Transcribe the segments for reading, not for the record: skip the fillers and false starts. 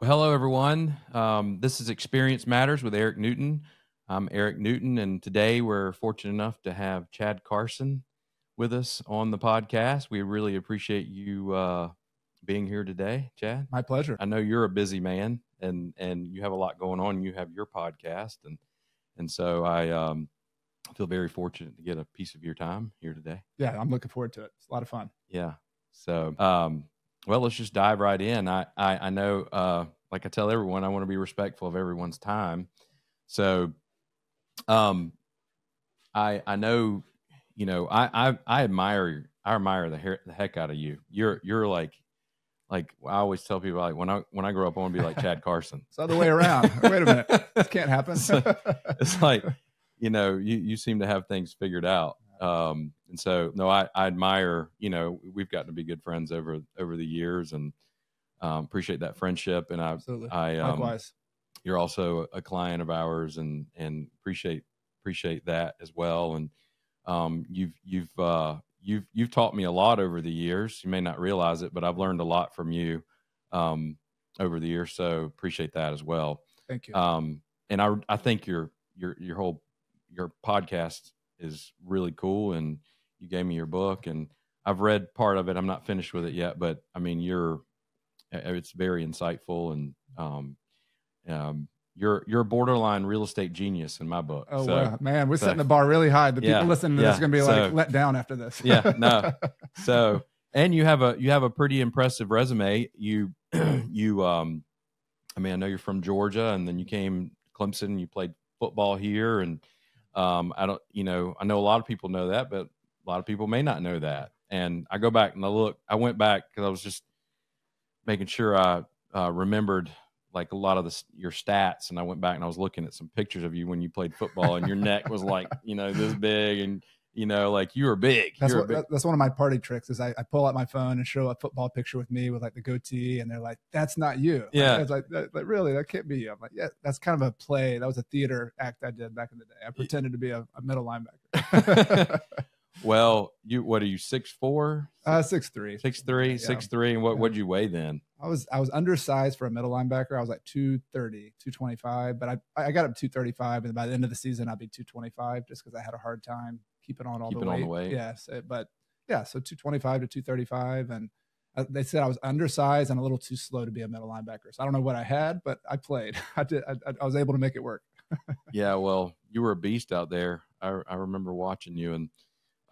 Well, hello, everyone. This is Experience Matters with Eric Newton. I'm Eric Newton, and today we're fortunate enough to have Chad Carson with us on the podcast. We really appreciate you being here today, Chad. My pleasure. I know you're a busy man, and you have a lot going on. You have your podcast, and so I feel very fortunate to get a piece of your time here today. Yeah, I'm looking forward to it. It's a lot of fun. Yeah. So, well, let's just dive right in. I know, like I tell everyone, I want to be respectful of everyone's time. So, I know, I admire the heck out of you. You're like I always tell people, like when I grow up, I want to be like Chad Carson. It's the other way around. Wait a minute, this can't happen. It's like, you seem to have things figured out. And so, no, I admire, we've gotten to be good friends over the years, and appreciate that friendship. And Absolutely. Likewise. You're also a client of ours, and appreciate that as well. And you've taught me a lot over the years. You may not realize it, but I've learned a lot from you over the years. So appreciate that as well. Thank you. And I think your podcast is really cool, and you gave me your book, and I've read part of it. I'm not finished with it yet, but I mean, it's very insightful, and you're a borderline real estate genius in my book. Oh, wow, man, we're setting the bar really high. The people listening to this are going to be like let down after this. Yeah, no. So, and you have a pretty impressive resume. I mean, I know you're from Georgia, and then you came to Clemson. You played football here, and I know a lot of people know that, but a lot of people may not know that. And I go back and I went back because I was just making sure I remembered like a lot of your stats. And I went back and I was looking at some pictures of you when you played football, and your neck was like, this big, and like you were big. That's one of my party tricks is I pull out my phone and show a football picture with me with like the goatee, and they're like, "That's not you." Yeah, it's like really, that can't be you. I'm like, yeah, that's kind of a play. That was a theater act I did back in the day. I pretended to be a middle linebacker. Well, what are you, 6'4"? 6'3". 6'3", 6'3", and what'd you weigh then? I was undersized for a middle linebacker. I was like 230, 225, but I got up to 235, and by the end of the season I'd be 225 just because I had a hard time keeping on the weight. Yes, but yeah, so 225 to 235, and they said I was undersized and a little too slow to be a middle linebacker. So I don't know what I had, but I played. I did. I was able to make it work. Yeah, well, you were a beast out there. I remember watching you, and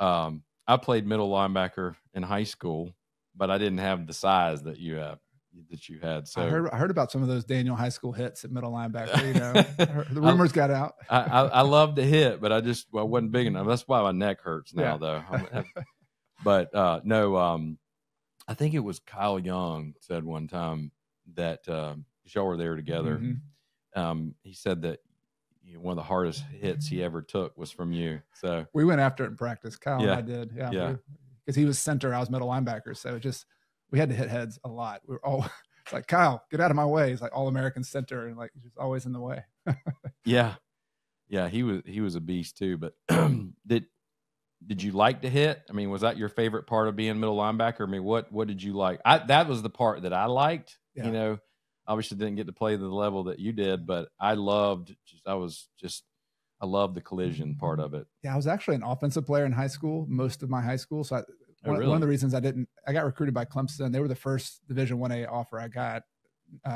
I played middle linebacker in high school, but I didn't have the size that you had. So I heard about some of those Daniel high school hits at middle linebacker. The rumors got out. I love to hit, but I wasn't big enough. That's why my neck hurts now, though. But no, I think it was Kyle Young said one time that y'all were there together. Mm-hmm. He said that one of the hardest hits he ever took was from you. So we went after it in practice. Kyle and I did. Yeah. Because he was center, I was middle linebacker. So we had to hit heads a lot. We were all it's like, Kyle, get out of my way. He's like All-American center, and like he's just always in the way. Yeah. He was a beast too. But did you like to hit? I mean, was that your favorite part of being middle linebacker? I mean, what did you like? That was the part that I liked. Yeah. Obviously didn't get to play to the level that you did, but I loved I loved the collision part of it. Yeah, I was actually an offensive player in high school, most of my high school. So one of the reasons I got recruited by Clemson. They were the first Division 1A offer I got.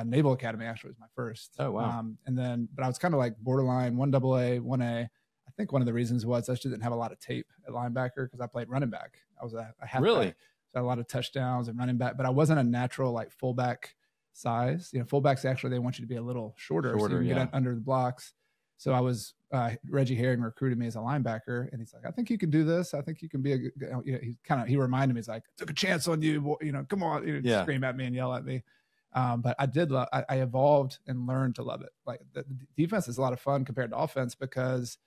Naval Academy actually was my first. Oh, wow. But I was kind of like borderline 1AA, 1A. I think one of the reasons was I just didn't have a lot of tape at linebacker because I played running back. I was a halfback. Really? So I had a lot of touchdowns and running back, but I wasn't a natural like fullback size. Fullbacks actually, they want you to be a little shorter so you can get under the blocks. So I was Reggie Herring recruited me as a linebacker, and he's like, "I think you can do this. I think you can be a good." He reminded me, he's like, "I took a chance on you. Come on!" Scream at me and yell at me. But I did. I evolved and learned to love it. Like the defense is a lot of fun compared to offense because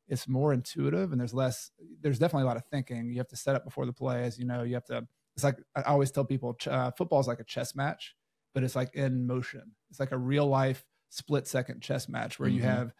it's more intuitive and there's definitely a lot of thinking. You have to set up before the play, as you know. You have to. It's like I always tell people, football is like a chess match, but it's like in motion. It's like a real life split-second chess match where you have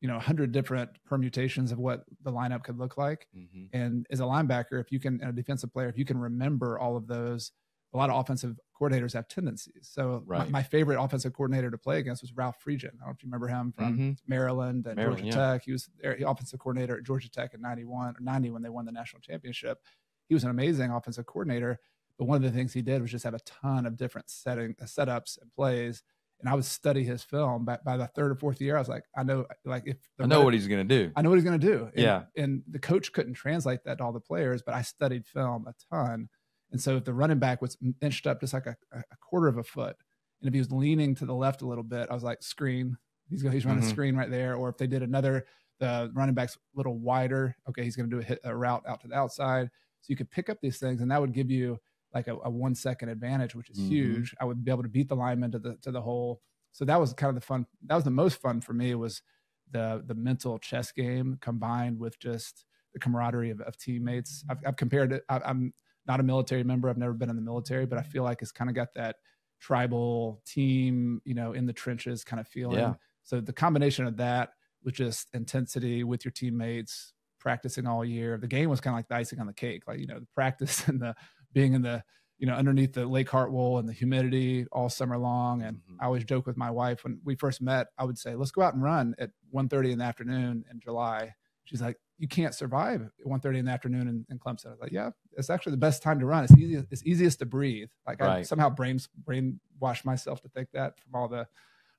100 different permutations of what the lineup could look like. Mm-hmm. And as a linebacker, and a defensive player, if you can remember all of those, a lot of offensive coordinators have tendencies. So my favorite offensive coordinator to play against was Ralph Friedgen. I don't know if you remember him from Maryland and Georgia Tech. He was their offensive coordinator at Georgia Tech in 91 or 90 when they won the national championship. He was an amazing offensive coordinator, but one of the things he did was just have a ton of different setups and plays. And I would study his film. By the third or fourth year, I was like, I know what he's going to do. I know what he's going to do. And the coach couldn't translate that to all the players, but I studied film a ton. And so if the running back was inched up just like a quarter of a foot, and if he was leaning to the left a little bit, I was like, screen. He's running a screen right there. Or if they did the running back's a little wider, okay, he's going to do a route out to the outside. So you could pick up these things, and that would give you like a 1 second advantage, which is huge. I would be able to beat the lineman to the hole. So that was kind of the fun. That was the most fun for me, was the mental chess game combined with just the camaraderie of teammates. I've compared it. I'm not a military member. I've never been in the military, but I feel like it's kind of got that tribal team, in the trenches kind of feeling. Yeah. So the combination of that with just intensity with your teammates, practicing all year. The game was kind of like the icing on the cake, like, the practice and the being in the, underneath the Lake Hartwell and the humidity all summer long. And I always joke with my wife when we first met, I would say, let's go out and run at 1:30 in the afternoon in July. She's like, you can't survive at 1:30 in the afternoon in Clemson. I was like, yeah, it's actually the best time to run. It's easiest to breathe. Like I somehow brainwashed myself to think that from all the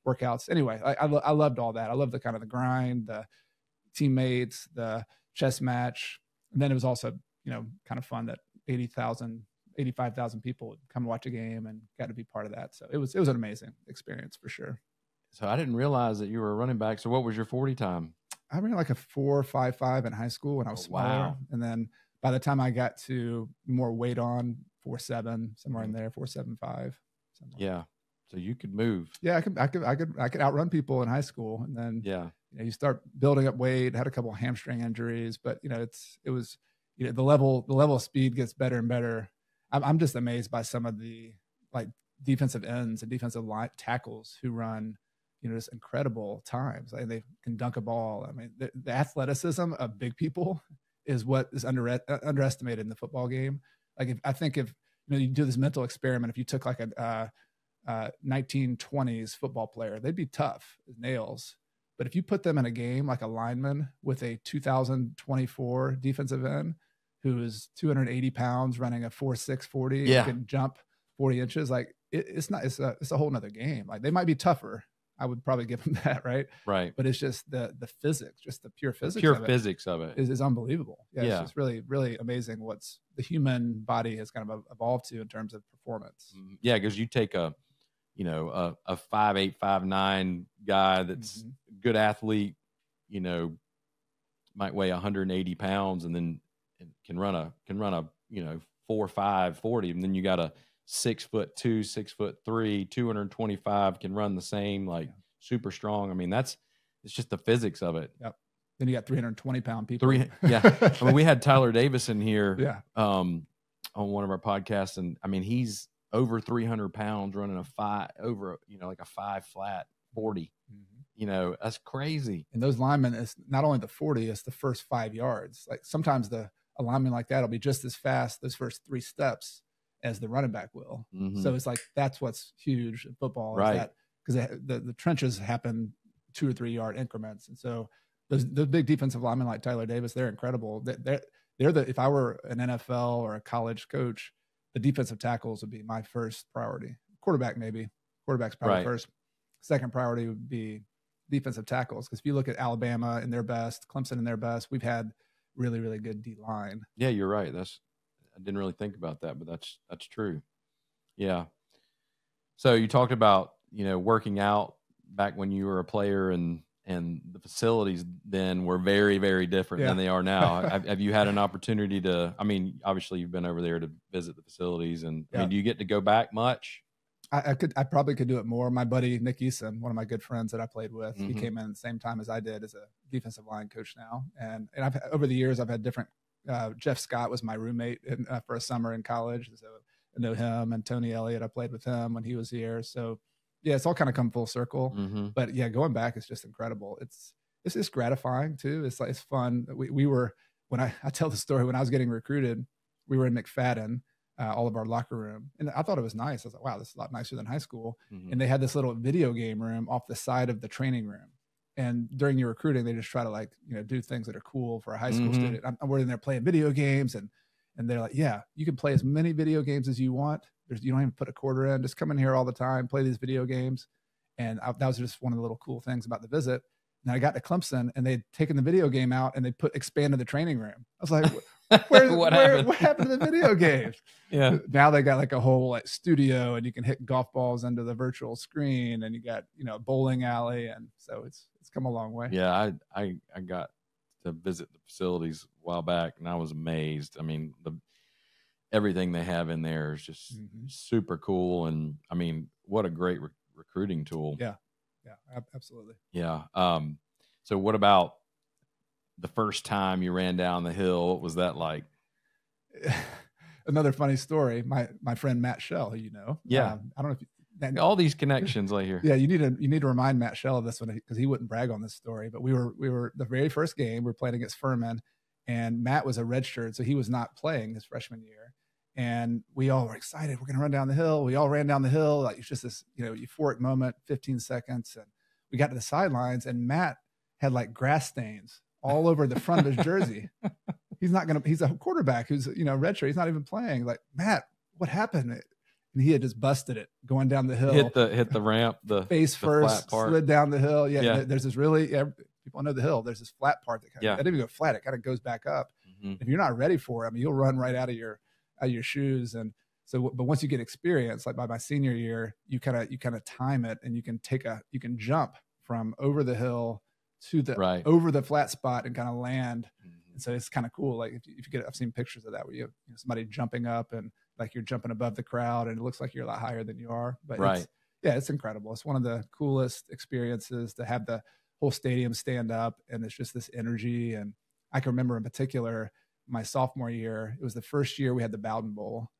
workouts. Anyway, I loved all that. I loved the kind of the grind, the teammates, the chess match. And then it was also, kind of fun that 85,000 people would come watch a game and got to be part of that. So it was an amazing experience for sure. So I didn't realize that you were a running back. So what was your 40 time? I ran like a 4.55 in high school when I was smaller. Wow. And then by the time I got to more weight on, 4.7, somewhere in there, 4.75. Yeah. So you could move. Yeah, I could outrun people in high school. And then you start building up weight, had a couple of hamstring injuries, but it was the level of speed gets better and better. I'm just amazed by some of the like defensive ends and defensive line tackles who run, just incredible times. Like they can dunk a ball. I mean, the athleticism of big people is what is underestimated in the football game. Like if you do this mental experiment, if you took like a 1920s football player, they'd be tough as nails. But if you put them in a game like a lineman with a 2024 defensive end who is 280 pounds running a 4.6 40 and can jump 40 inches, like it's a whole nother game. Like they might be tougher. I would probably give them that, right? Right. But it's just the physics, just the pure physics. Physics of it is unbelievable. Yeah, it's just really, really amazing what's the human body has kind of evolved to in terms of performance. Yeah, because you take a 5'8", 5'9" guy that's a good athlete, might weigh 180 pounds and then can run a 4.5 40, and then you got a 6'2", 6'3", 225 can run the same, like super strong. I mean, it's just the physics of it. Yep. Then you got 320-pound people. I mean, we had Tyler Davis in here on one of our podcasts, and I mean, he's over 300 pounds running a 5 flat 40. That's crazy. And those linemen, it's not only the 40, it's the first 5 yards. Like sometimes a lineman like that will be just as fast those first 3 steps as the running back will. So it's like, that's what's huge in football, right? Because the trenches happen 2 or 3 yard increments. And so those big defensive linemen like Tyler Davis, they're incredible. If I were an NFL or a college coach, the defensive tackles would be my first priority. Quarterback, maybe. Quarterback's probably first. Second priority would be defensive tackles. Because if you look at Alabama in their best, Clemson in their best, we've had really, really good D-line. Yeah, you're right. I didn't really think about that, but that's true. Yeah. So you talked about, working out back when you were a player, and the facilities then were very, very different than they are now. Have you had an opportunity to, I mean, obviously you've been over there to visit the facilities, and I mean, do you get to go back much? I probably could do it more. My buddy, Nick Eason, one of my good friends that I played with, he came in at the same time as I did as a defensive line coach now. And over the years, I've had different, Jeff Scott was my roommate for a summer in college. So I know him, and Tony Elliott, I played with him when he was here. So yeah, it's all kind of come full circle, but yeah, going back is just incredible. It's just gratifying too. It's like, it's fun. We were, when I tell the story, when I was getting recruited, we were in McFadden. all of our locker room. And I thought it was nice. I was like, wow, this is a lot nicer than high school. And they had this little video game room off the side of the training room. And during your recruiting, they just try to like, do things that are cool for a high school student. We're in there playing video games and they're like, yeah, you can play as many video games as you want. You don't even put a quarter in, just come in here all the time, play these video games. And that was just one of the little cool things about the visit. And I got to Clemson and they'd taken the video game out and they expanded the training room. I was like, what happened to the video games? Yeah. Now they got like a whole like studio and you can hit golf balls into the virtual screen and you got, a bowling alley. And so it's come a long way. Yeah. I got to visit the facilities a while back and I was amazed. I mean, everything they have in there is just super cool. And I mean, what a great recruiting tool. Yeah. Yeah, absolutely. Yeah. So what about the first time you ran down the hill? What was that like? Another funny story. My friend Matt Shell, who yeah, I don't know if all these connections right here. Yeah, you need to remind Matt Shell of this one because he wouldn't brag on this story. But we were the very first game we were playing against Furman, and Matt was a redshirt, so he was not playing his freshman year. And we all were excited. We're going to run down the hill. We all ran down the hill. Like it's just this, euphoric moment, 15 seconds. And we got to the sidelines and Matt had like grass stains all over the front of his jersey. He's a quarterback who's, redshirt. He's not even playing. Like, Matt, what happened? And he had just busted it going down the hill. Hit the ramp, the face the first, flat part. slid down the hill. Yeah. There's this people know the hill. There's this flat part that it doesn't even go flat. It kind of goes back up. If you're not ready for it, I mean, you'll run right out of your shoes. And so, but once you get experience, like by my senior year, you kind of time it and you can jump from over the hill to over the flat spot and kind of land. And so it's kind of cool. Like if you get, I've seen pictures of that where you have somebody jumping up and like you're jumping above the crowd and it looks like you're a lot higher than you are, but it's incredible. It's one of the coolest experiences to have the whole stadium stand up and it's just this energy. And I can remember in particular, my sophomore year, it was the first year we had the Bowden Bowl.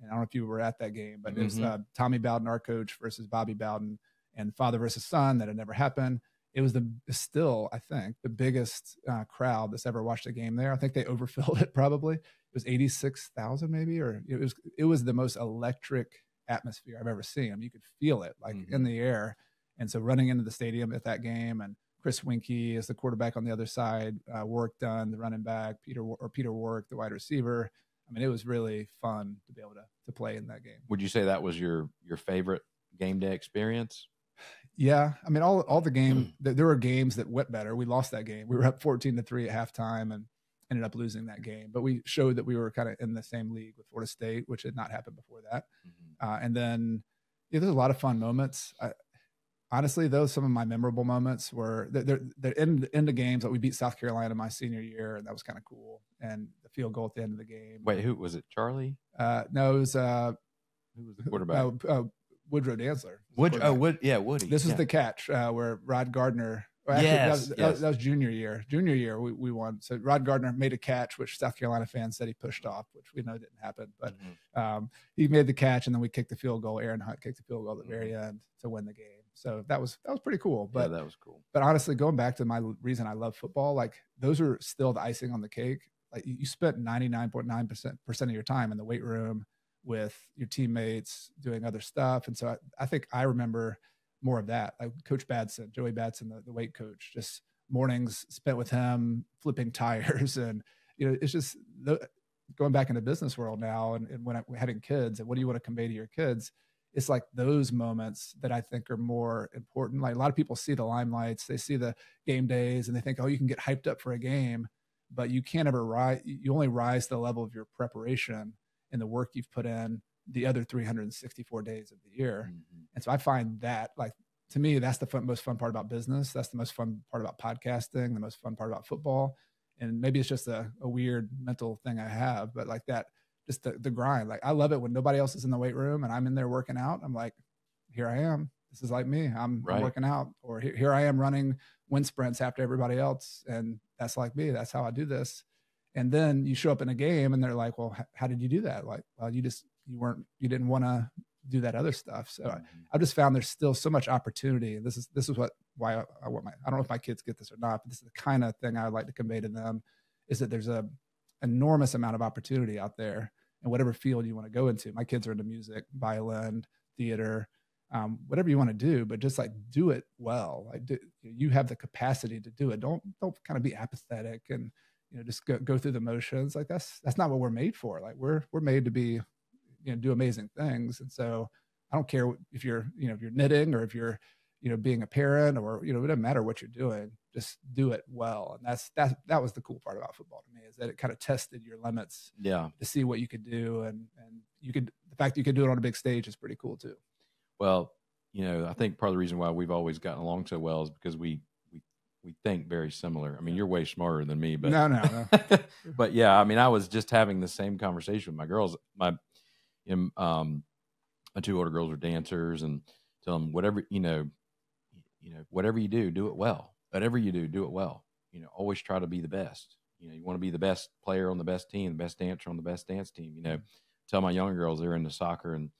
And I don't know if you were at that game, but it was Tommy Bowden, our coach, versus Bobby Bowden, and father versus son. That had never happened. It was still, I think, the biggest crowd that's ever watched a game there. I think they overfilled it probably. It was 86,000 maybe, or it was the most electric atmosphere I've ever seen. I mean, you could feel it like in the air. And so running into the stadium at that game and Chris Winkie is the quarterback on the other side, Warwick Dunn, the running back, Peter Warwick, the wide receiver. I mean, it was really fun to be able to play in that game. Would you say that was your favorite game day experience? Yeah. I mean, all the game, there were games that went better. We lost that game. We were up 14-3 at halftime and ended up losing that game. But we showed that we were kind of in the same league with Florida State, which had not happened before that. And then there's a lot of fun moments. Honestly, those some of my memorable moments were they're in the games. Like we beat South Carolina my senior year, and that was kind of cool. And the field goal at the end of the game. Wait, who was it? Charlie? No, it was who was the quarterback? Woodrow Dantzler. Woody. This was the catch where Rod Gardner. Actually, that was junior year. Junior year, we won. So Rod Gardner made a catch, which South Carolina fans said he pushed off, which we know didn't happen. But he made the catch, and then we kicked the field goal. Aaron Hunt kicked the field goal at the very end to win the game. So that was pretty cool. But that was cool. But honestly, going back to my reason I love football, like those are still the icing on the cake. Like you spent 99.9% of your time in the weight room with your teammates doing other stuff, and so I think I remember more of that. Like Coach Badson, Joey Badson, the weight coach, just mornings spent with him flipping tires. And, it's just going back in the business world now. And when we're having kids and what do you want to convey to your kids? It's like those moments that I think are more important. Like a lot of people see the limelights, they see the game days and they think, oh, you can get hyped up for a game, but you can't ever rise. You only rise to the level of your preparation and the work you've put in the other 364 days of the year. And so I find that, like, to me, that's the most fun part about business. That's the most fun part about podcasting, the most fun part about football. And maybe it's just a weird mental thing I have, but like that, just the grind. Like I love it when nobody else is in the weight room and I'm in there working out. I'm like, here I am. This is like me. I'm working out, or here I am running wind sprints after everybody else. And that's like me. That's how I do this. And then you show up in a game and they're like, well, how did you do that? Like, well, you didn't want to do that other stuff. So I've just found there's still so much opportunity. And this is why I want I don't know if my kids get this or not, but this is the kind of thing I would like to convey to them, is that there's a enormous amount of opportunity out there. in whatever field you want to go into. My kids are into music, violin, theater, whatever you want to do, but just like do it well. Like you have the capacity to do it. Don't kind of be apathetic and, you know, just go through the motions. Like that's not what we're made for. Like we're made to be, you know, do amazing things. And so I don't care if you're, you know, if you're knitting or if you're, you know, being a parent or, you know, it doesn't matter what you're doing, just do it well. And that was the cool part about football to me, is that it kind of tested your limits to see what you could do. And the fact that you could do it on a big stage is pretty cool too. Well, you know, I think part of the reason why we've always gotten along so well is because we think very similar. I mean, you're way smarter than me, but no. But yeah, I mean, I was just having the same conversation with my girls. My two older girls are dancers, and tell them whatever whatever you do it well. Whatever you do it well. You know, always try to be the best. You know, you want to be the best player on the best team, the best dancer on the best dance team. You know, tell my younger girls they're into soccer and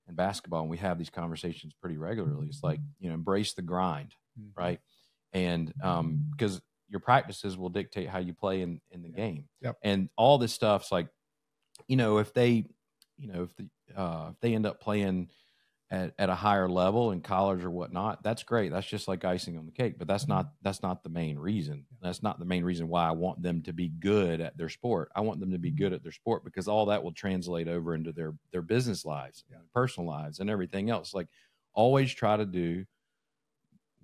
basketball, and we have these conversations pretty regularly. It's like, you know, embrace the grind, right? And because your practices will dictate how you play in the game. Yep. And all this stuff's like, you know, if they end up playing at a higher level in college or whatnot, that's great. That's just like icing on the cake. But that's not the main reason. That's not the main reason why I want them to be good at their sport. I want them to be good at their sport because all that will translate over into their business lives, personal lives, and everything else. Like, always try to do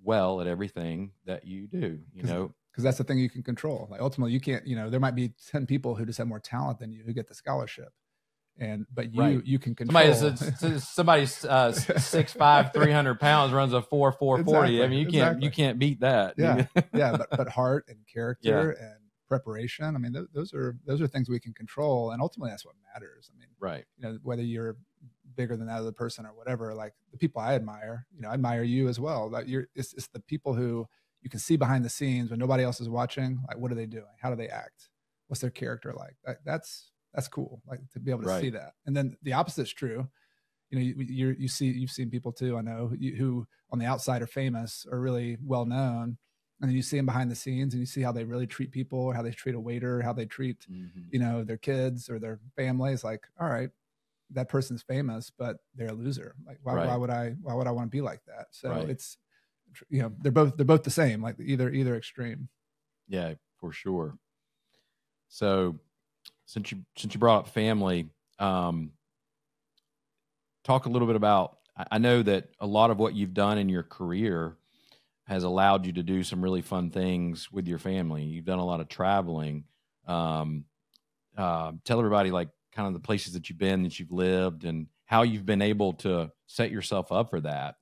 well at everything that you do, you know, because that's the thing you can control. Like ultimately you can't, you know, there might be 10 people who just have more talent than you who get the scholarship. But you can control. Somebody's 6'5", 300 pounds, runs a 4.40. Exactly, I mean, you can't beat that. Yeah. But heart and character and preparation. I mean, those are things we can control, and ultimately that's what matters. I mean, right. You know, whether you're bigger than that other person or whatever, like the people I admire, you know, I admire you as well. That it's the people who you can see behind the scenes when nobody else is watching. Like, what are they doing? How do they act? What's their character like? That's cool. Like to be able to see that. And then the opposite's true. You know, you've seen people too, I know, who on the outside are famous or really well known. And then you see them behind the scenes and you see how they really treat people, or how they treat a waiter, how they treat, you know, their kids or their families. Like, all right, that person's famous, but they're a loser. Like, why would I want to be like that? So it's, you know, they're both the same, like either extreme. Yeah, for sure. So since you brought up family, talk a little bit about, I know that a lot of what you've done in your career has allowed you to do some really fun things with your family. You've done a lot of traveling. Tell everybody like kind of the places that you've been, that you've lived, and how you've been able to set yourself up for that.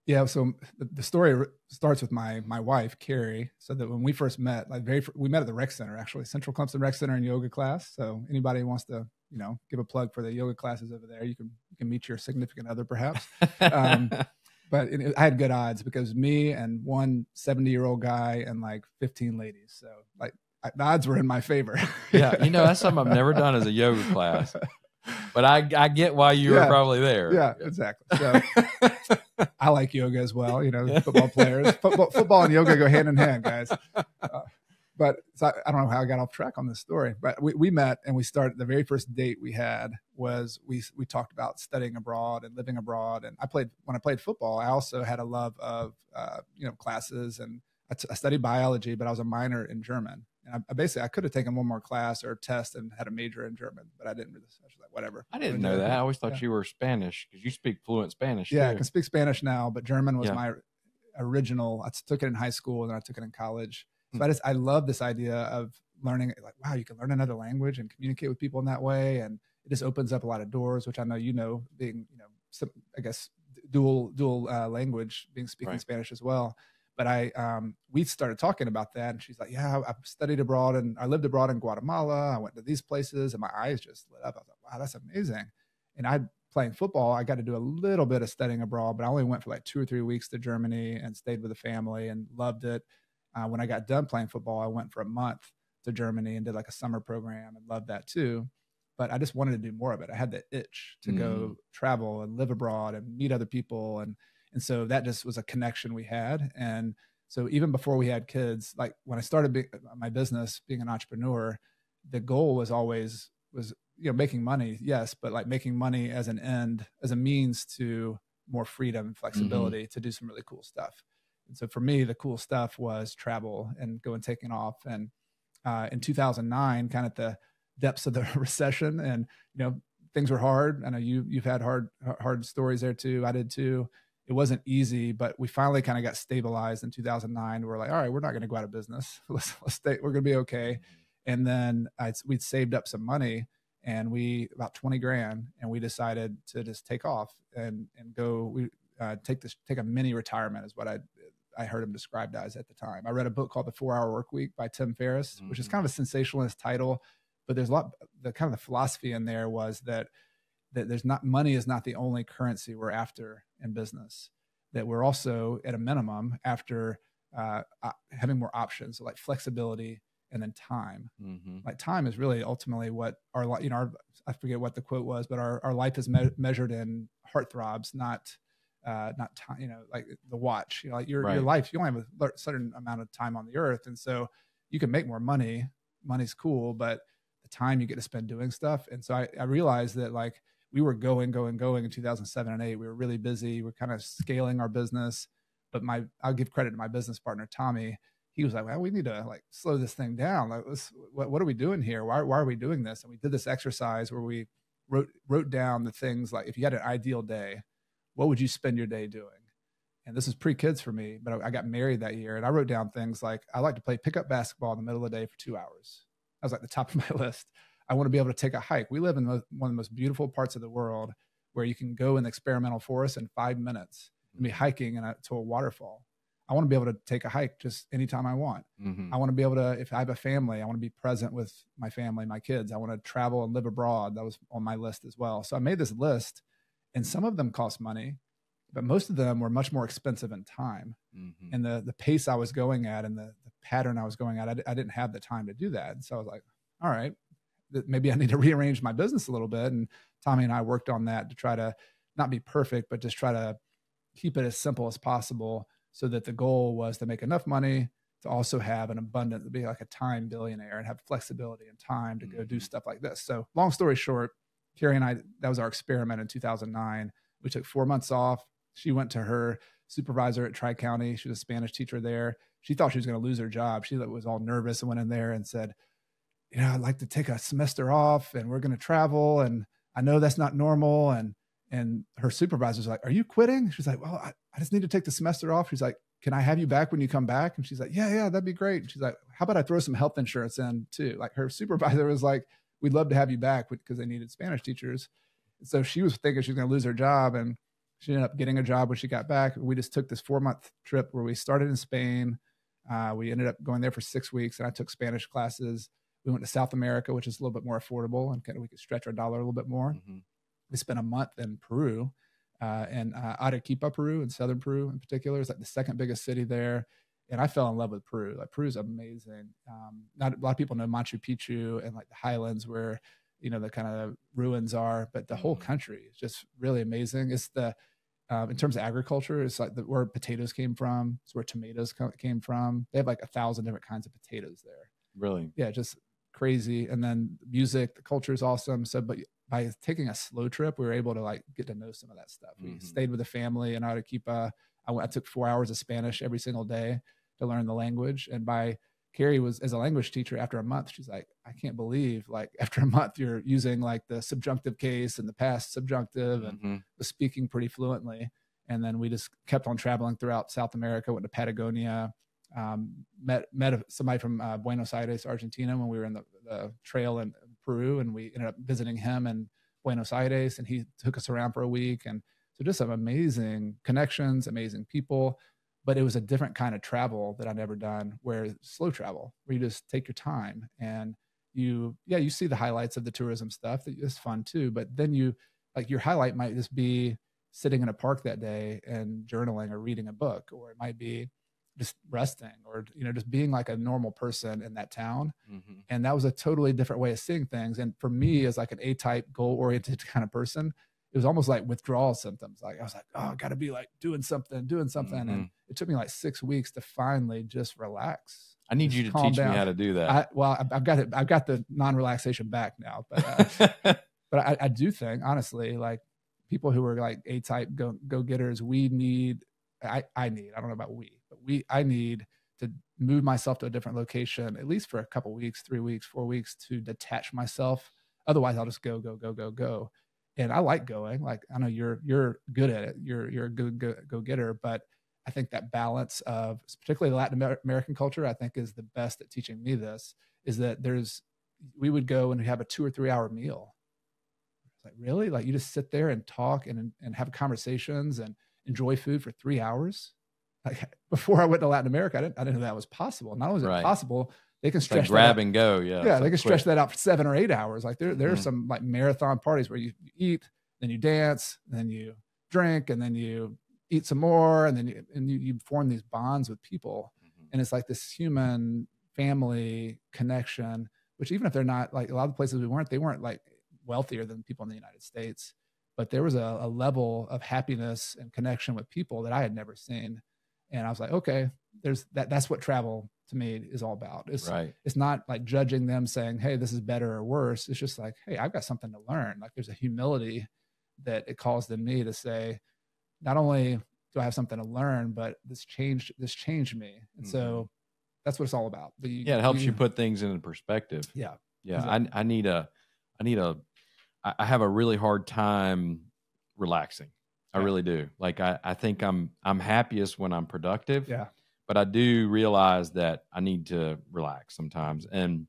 Yeah. So the story starts with my wife, Carrie. So that when we first met, we met at the rec center, actually, Central Clemson Rec Center in yoga class. So anybody who wants to, you know, give a plug for the yoga classes over there, you can meet your significant other perhaps. But I had good odds because me and one 70-year-old guy and like 15 ladies. So like the odds were in my favor. Yeah. You know, that's something I've never done as a yoga class, but I get why you were probably there. Yeah, exactly. So I like yoga as well. You know, football players, football and yoga go hand in hand, guys. But so I don't know how I got off track on this story, but we met and we started. The very first date we had was we talked about studying abroad and living abroad. And when I played football, I also had a love of classes, and I studied biology, but I was a minor in German. And I could have taken one more class or test and had a major in German, but I didn't really. I was like, whatever. I didn't know that. I always thought you were Spanish because you speak fluent Spanish. Yeah, too. I can speak Spanish now, but German was my original. I took it in high school and then I took it in college. So I love this idea of learning, like, wow, you can learn another language and communicate with people in that way. And it just opens up a lot of doors, which I know, being, I guess dual language, speaking Spanish as well. But we started talking about that, and she's like, yeah, I've studied abroad and I lived abroad in Guatemala. I went to these places and my eyes just lit up. I was like, wow, that's amazing. And playing football, I got to do a little bit of studying abroad, but I only went for like 2 or 3 weeks to Germany and stayed with the family and loved it. When I got done playing football, I went for a month to Germany and did like a summer program and loved that too. But I just wanted to do more of it. I had the itch to go travel and live abroad and meet other people. And so that just was a connection we had. And so even before we had kids, like when I started my business, being an entrepreneur, the goal was always making money, yes, but like making money as an end, as a means to more freedom and flexibility to do some really cool stuff. And so for me, the cool stuff was travel and going taking off. And in 2009, kind of at the depths of the recession, and things were hard. I know you've had hard stories there too. I did too. It wasn't easy, but we finally kind of got stabilized in 2009. We're like, all right, we're not going to go out of business. Let's stay. We're going to be okay. And then we'd saved up some money, and about 20 grand, and we decided to just take off and go. We take a mini retirement is what I heard him described as at the time. I read a book called The 4-Hour Workweek by Tim Ferriss, which is kind of a sensationalist title, but there's a lot. The kind of the philosophy in there was that there's not, money is not the only currency we're after in business. That we're also at a minimum after having more options, so like flexibility. And then time, like time is really ultimately what I forget what the quote was, but our life is measured in heartthrobs, not time, like the watch, like your life, you only have a certain amount of time on the earth. And so you can make more money. Money's cool, but the time you get to spend doing stuff. And so I realized that like we were going in 2007 and 2008. We were really busy. We're kind of scaling our business, but I'll give credit to my business partner, Tommy. He was like, well, we need to like slow this thing down. Like, what are we doing here? Why are we doing this? And we did this exercise where we wrote down the things like, if you had an ideal day, what would you spend your day doing? And this is pre-kids for me, but I got married that year, and I wrote down things like, I like to play pickup basketball in the middle of the day for 2 hours. That was like the top of my list. I want to be able to take a hike. We live in one of the most beautiful parts of the world where you can go in the experimental forest in 5 minutes and be hiking to a waterfall. I want to be able to take a hike just anytime I want. I want to be able to, if I have a family, I want to be present with my family, my kids. I want to travel and live abroad. That was on my list as well. So I made this list, and some of them cost money, but most of them were much more expensive in time. And the pace I was going at and the pattern I was going at, I didn't have the time to do that. And so I was like, all right, maybe I need to rearrange my business a little bit. And Tommy and I worked on that to try to not be perfect, but just try to keep it as simple as possible, so that the goal was to make enough money to also have an abundant, to be like a time billionaire and have flexibility and time to go do stuff like this. So long story short, Carrie and I, that was our experiment in 2009. We took 4 months off. She went to her supervisor at Tri-County. She was a Spanish teacher there. She thought she was going to lose her job. She was all nervous and went in there and said, I'd like to take a semester off, and we're going to travel. And I know that's not normal. And her supervisor's like, are you quitting? She's like, well, I just need to take the semester off. She's like, can I have you back when you come back? And she's like, yeah, that'd be great. And she's like, how about I throw some health insurance in too? Like her supervisor was like, we'd love to have you back because they needed Spanish teachers. And so she was thinking she was going to lose her job, and she ended up getting a job when she got back. We just took this 4-month trip where we started in Spain. We ended up going there for 6 weeks, and I took Spanish classes. We went to South America, which is a little bit more affordable, and we could stretch our dollar a little bit more. We spent a month in Peru, and Arequipa, Peru, and southern Peru in particular is like the second biggest city there. And I fell in love with Peru. Like Peru's amazing. Not a lot of people know Machu Picchu and like the highlands where, the kind of ruins are, but the whole country is just really amazing. It's in terms of agriculture, it's like where potatoes came from. It's where tomatoes came from. They have like 1,000 different kinds of potatoes there. Really? Yeah, just crazy. And then music, the culture is awesome. So, but by taking a slow trip, we were able to like get to know some of that stuff. We stayed with a family in Arequipa. I took 4 hours of Spanish every single day to learn the language. And Carrie was, as a language teacher, after a month, she's like, I can't believe like after a month you're using like the subjunctive case and the past subjunctive and was speaking pretty fluently. And then we just kept on traveling throughout South America, went to Patagonia, met somebody from Buenos Aires, Argentina, when we were in the trail in Peru, and we ended up visiting him in Buenos Aires, and he took us around for a week. And so just some amazing connections, amazing people. But it was a different kind of travel that I'd never done, where slow travel, where you just take your time and you see the highlights of the tourism stuff. That is fun too. But then your highlight might just be sitting in a park that day and journaling or reading a book, or it might be just resting, or, just being like a normal person in that town. And that was a totally different way of seeing things. And for me, as like an A-type, goal-oriented kind of person, it was almost like withdrawal symptoms. Like I was like, oh, I got to be like doing something. And it took me like 6 weeks to finally just relax. I need you to teach me how to do that. I've got it. I've got the non-relaxation back now, but but I do think, honestly, like people who are like A-type go-getters, I need, I don't know about I need to move myself to a different location, at least for a couple weeks, 3 weeks, 4 weeks, to detach myself. Otherwise I'll just go. And I like going. Like, I know you're good at it. You're a good go-getter, but I think that balance of particularly the Latin American culture, I think is the best at teaching me this, is that we would go and have a 2 or 3 hour meal. It's like, really? Like, you just sit there and talk and have conversations and enjoy food for 3 hours? Like, before I went to Latin America, I didn't know that was possible. Not only is it possible, they can stretch grab and go. Yeah. They can stretch that out for 7 or 8 hours. Like there are some like marathon parties where you eat, then you dance, then you drink, and then you eat some more, and then you form these bonds with people. And it's like this human family connection, which even if they're not, like a lot of the places they weren't like wealthier than people in the United States, but there was a level of happiness and connection with people that I had never seen. And I was like, okay, that's what travel to me is all about. It's not like judging them, saying, hey, this is better or worse. It's just like, hey, I've got something to learn. Like, there's a humility that it calls in me to say, not only do I have something to learn, but this changed me. And so that's what it's all about. It helps you put things into perspective. Yeah. Exactly. I have a really hard time relaxing. I really do. Like, I think I'm happiest when I'm productive. Yeah. But I do realize that I need to relax sometimes. And,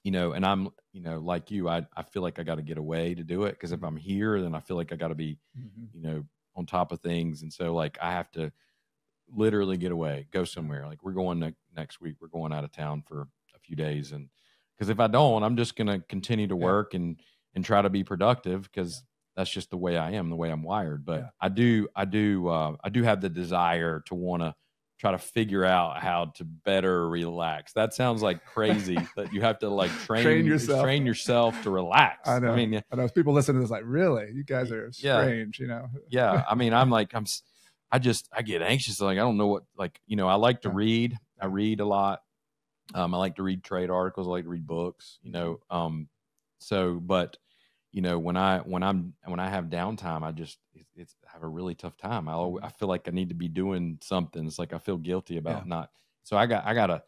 and I'm, like you, I feel like I got to get away to do it. Because if I'm here, then I feel like I got to be, on top of things. And so, like, I have to literally get away, go somewhere. Like, we're going next week, we're going out of town for a few days. And because if I don't, I'm just going to continue to work and try to be productive, because that's just the way I am, the way I'm wired. But I do have the desire to want to try to figure out how to better relax. That sounds like crazy that you have to like train yourself to relax. I know. I know. People listening to this like, really? You guys are strange, Yeah. I mean, I get anxious. Like, I don't know what, like, I like to read. I read a lot. I like to read trade articles. I like to read books, but when I have downtime, I have a really tough time. I feel like I need to be doing something. It's like I feel guilty about not. So I gotta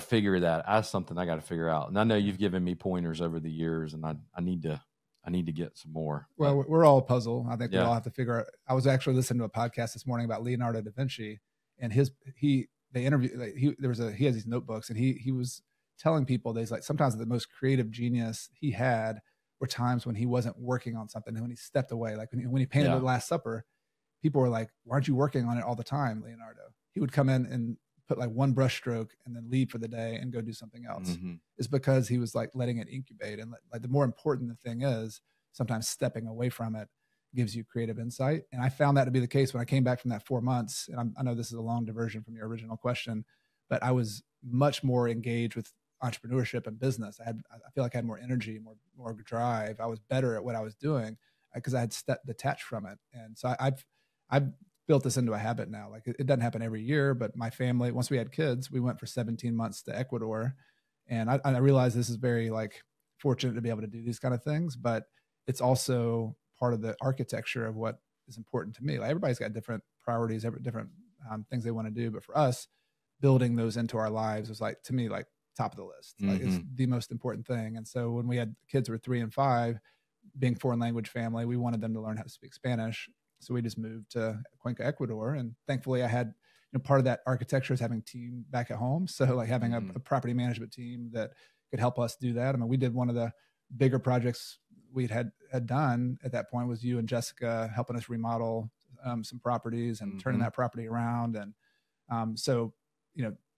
figure that. That's something I got to figure out. And I know you've given me pointers over the years, and I need to get some more. Well, we're all a puzzle. I think we all have to figure out. I was actually listening to a podcast this morning about Leonardo da Vinci, and he has these notebooks, and he was telling people that he's like, sometimes the most creative genius he had were times when he wasn't working on something, and when he stepped away. Like when he painted the Last Supper, people were like, why aren't you working on it all the time, Leonardo? He would come in and put like one brush stroke and then leave for the day and go do something else. It's because he was like letting it incubate. And like the more important the thing is, sometimes stepping away from it gives you creative insight. And I found that to be the case when I came back from that 4 months. And I know this is a long diversion from your original question, but I was much more engaged with entrepreneurship and business. I feel like I had more energy, more drive. I was better at what I was doing because I had detached from it. And so I've built this into a habit now. Like, it doesn't happen every year, but my family, once we had kids, we went for 17 months to Ecuador. And I realized this is very like fortunate to be able to do these kind of things, but it's also part of the architecture of what is important to me. Like, everybody's got different priorities, different things they want to do. But for us, building those into our lives was like, to me, like top of the list. Like, it's the most important thing. And so when we had kids who were 3 and 5, being foreign language family, we wanted them to learn how to speak Spanish. So we just moved to Cuenca, Ecuador. And thankfully I had, part of that architecture is having a team back at home. So like having a property management team that could help us do that. I mean, we did one of the bigger projects we had done at that point was you and Jessica helping us remodel some properties and turning that property around. And so,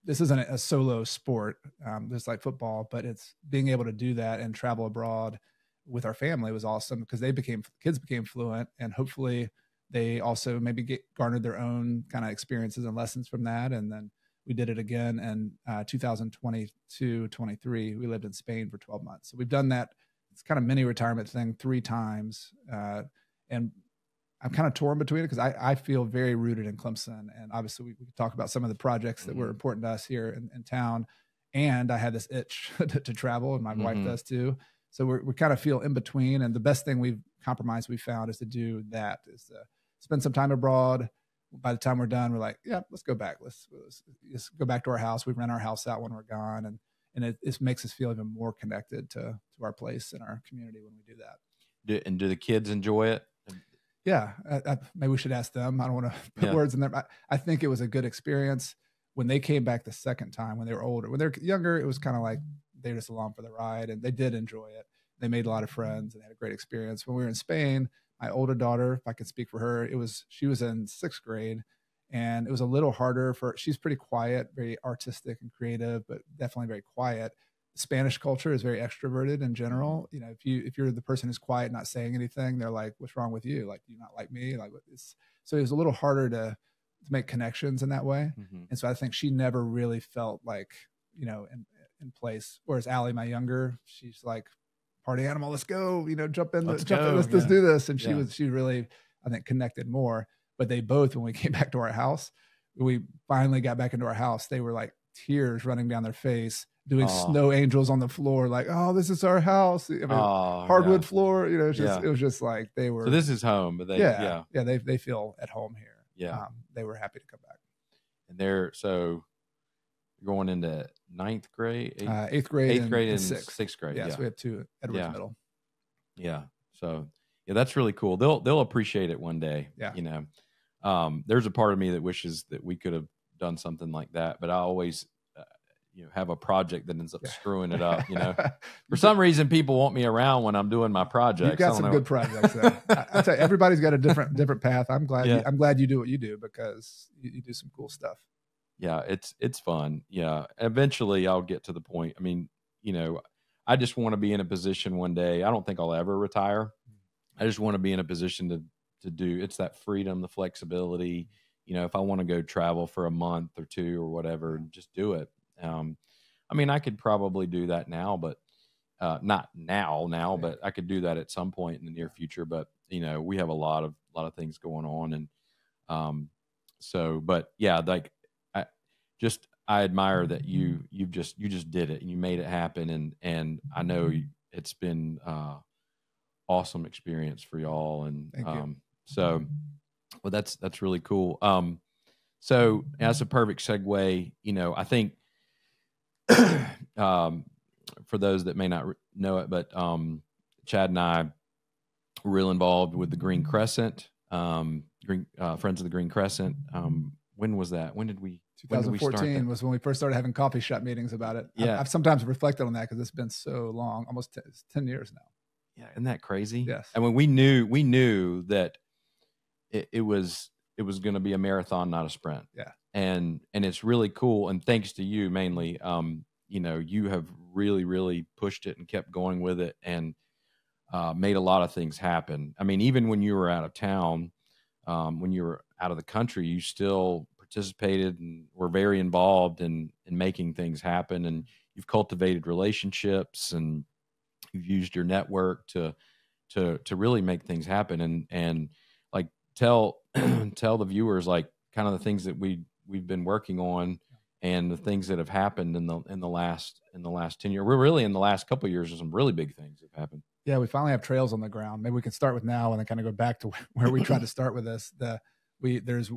this isn't a solo sport, just like football, but it's being able to do that and travel abroad with our family was awesome because kids became fluent, and hopefully they also maybe garnered their own kind of experiences and lessons from that. And then we did it again in 2022-23. We lived in Spain for 12 months. So we've done that. It's kind of mini retirement thing 3 times. And I'm kind of torn between it because I feel very rooted in Clemson. And obviously we could talk about some of the projects that were important to us here in town. And I had this itch to travel, and my wife does too. So we kind of feel in between. And the best thing we found is to do that, is to spend some time abroad. By the time we're done, we're like, yeah, let's go back. Let's go back to our house. We rent our house out when we're gone. And it makes us feel even more connected to our place and our community when we do that. Do the kids enjoy it? Yeah. Maybe we should ask them. I don't want to put words in there. I think it was a good experience. When they came back the second time, when they were older, when they're younger, it was kind of like they were just along for the ride, and they did enjoy it. They made a lot of friends and had a great experience. When we were in Spain, my older daughter, if I can speak for her, she was in 6th grade, and it was a little harder she's pretty quiet, very artistic and creative, but definitely very quiet. Spanish culture is very extroverted in general. You know, if you're the person who's quiet, not saying anything, they're like, what's wrong with you? Like, do you not like me? Like, so it was a little harder to make connections in that way. And so I think she never really felt like, you know, in place. Whereas Allie, my younger, she's like, party animal, let's go, you know, jump in, let's do this. And she really, I think, connected more. But they both, when we came back to our house, we finally got back into our house, they were like tears running down their face, doing snow angels on the floor, like, oh, this is our house. I mean, hardwood floor, you know, it was just like they were. So this is home, but they feel at home here. Yeah. They were happy to come back. And they're going into 9th grade, 8th grade, 8th grade, and 6th grade. Yeah, so we have 2 Edwards Middle. Yeah. So that's really cool. They'll appreciate it one day. Yeah. You know, there's a part of me that wishes that we could have done something like that, but I always, have a project that ends up screwing it up. You know, for some reason, people want me around when I'm doing my projects. You've got some good projects. I tell you, everybody's got a different path. I'm glad. I'm glad you do what you do, because you do some cool stuff. Yeah, it's fun. Yeah, eventually I'll get to the point. I mean, I just want to be in a position one day. I don't think I'll ever retire. I just want to be in a position to do. It's that freedom, the flexibility. If I want to go travel for a month or 2 or whatever, just do it. I mean, I could probably do that now, but not now, but I could do that at some point in the near future. But, we have a lot of things going on. And but yeah, like I admire that you just did it and you made it happen. And I know it's been awesome experience for y'all. And well, that's really cool. So that's a perfect segue. I think for those that may not know it, but Chad and I were real involved with the Green Crescent, Friends of the Green Crescent. When was that? When did we? 2014 was when we first started having coffee shop meetings about it. Yeah. I've sometimes reflected on that because it's been so long, almost 10 years now. Yeah, isn't that crazy? Yes. And when we knew that it was going to be a marathon, not a sprint. Yeah. And it's really cool. And thanks to you mainly, you have really, really pushed it and kept going with it and made a lot of things happen. I mean, even when you were out of town, when you were out of the country, you still participated and were very involved in making things happen. And you've cultivated relationships and you've used your network to really make things happen. And like tell the viewers, like kind of the things that we've been working on and the things that have happened in the last 10 years. We're really in the last couple of years, there's some really big things that have happened. Yeah, we finally have trails on the ground. Maybe we can start with now and then kind of go back to where we tried to start with this. There's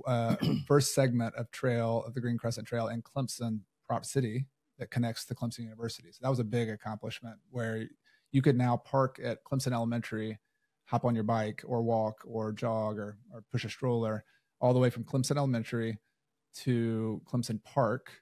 first segment of the Green Crescent Trail in Clemson Prop City that connects to Clemson University. So that was a big accomplishment where you could now park at Clemson Elementary, hop on your bike or walk or jog or push a stroller all the way from Clemson Elementary to Clemson Park,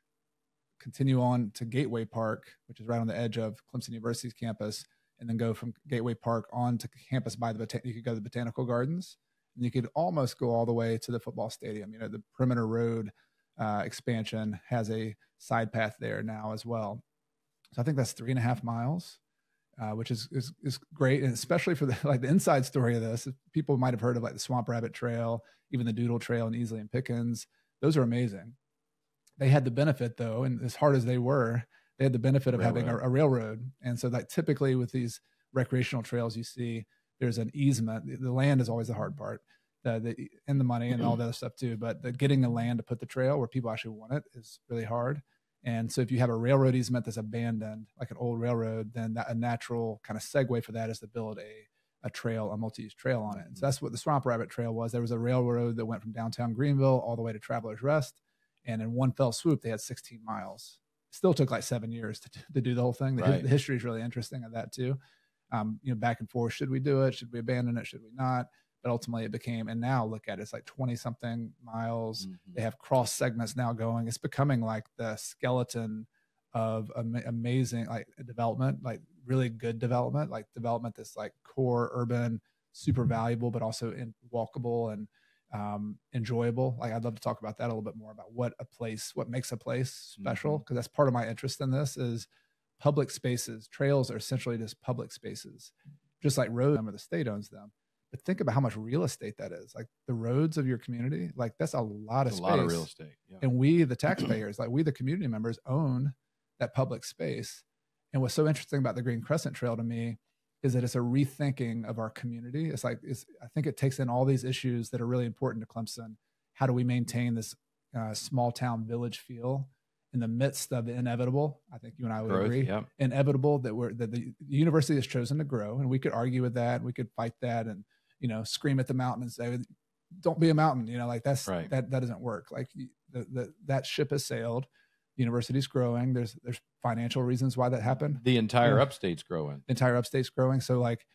continue on to Gateway Park, which is right on the edge of Clemson University's campus, and then go from Gateway Park on to campus by you could go to the Botanical Gardens, and you could almost go all the way to the football stadium. The Perimeter Road expansion has a side path there now as well. So I think that's 3.5 miles, which is great. And especially for the inside story of this, people might have heard of like the Swamp Rabbit Trail, even the Doodle Trail in Easley and Pickens. Those are amazing. They had the benefit though, and as hard as they were, they had the benefit of having a railroad. And so like typically with these recreational trails, you see there's an easement. The land is always the hard part. and the money and all the other stuff too. But the getting the land to put the trail where people actually want it is really hard. And so if you have a railroad easement that's abandoned, like an old railroad, then a natural kind of segue for that is to build a trail, a multi-use trail on it. And so that's what the Swamp Rabbit Trail was. There was a railroad that went from downtown Greenville all the way to Travelers Rest. And in one fell swoop, they had 16 miles. Still took like 7 years to do the whole thing. The history is really interesting of that too. Back and forth. Should we do it? Should we abandon it? Should we not? But ultimately it became, and now look at it, it's like 20 something miles. They have cross segments now going. It's becoming like the skeleton of amazing like development, like really good development, like development that's like core urban, super valuable, but also walkable and enjoyable. Like I'd love to talk about that a little bit more, about what makes a place special, because that's part of my interest in this is public spaces. Trails are essentially just public spaces, just like roads, or the state owns them. But think about how much real estate that is. Like the roads of your community, like that's a lot of space. A lot of real estate. Yeah. And we, the taxpayers, like we, the community members, own that public space. And what's so interesting about the Green Crescent Trail to me is that it's a rethinking of our community. I think it takes in all these issues that are really important to Clemson. How do we maintain this small town village feel in the midst of the inevitable? I think you and I would agree. Yep. Inevitable that the university has chosen to grow, and we could argue with that. We could fight that and scream at the mountain and say, "Don't be a mountain." Like that's right. That doesn't work. Like that ship has sailed. The university's growing. There's financial reasons why that happened. The entire upstate's growing. So like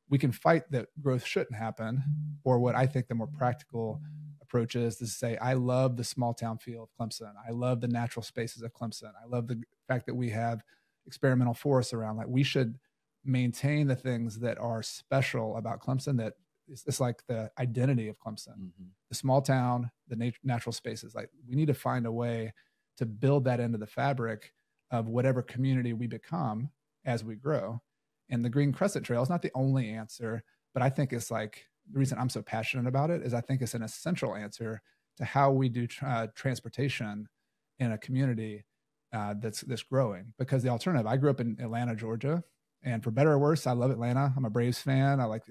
we can fight that growth shouldn't happen, or what I think the more practical approach is to say, I love the small town feel of Clemson. I love the natural spaces of Clemson. I love the fact that we have experimental forests around. Like we should maintain the things that are special about Clemson, that it's like the identity of Clemson, the small town, the natural spaces. Like we need to find a way to build that into the fabric of whatever community we become as we grow. And the Green Crescent Trail is not the only answer, but I think it's like, the reason I'm so passionate about it is I think it's an essential answer to how we do transportation in a community that's growing. Because the alternative, I grew up in Atlanta, Georgia, and for better or worse, I love Atlanta. I'm a Braves fan. I like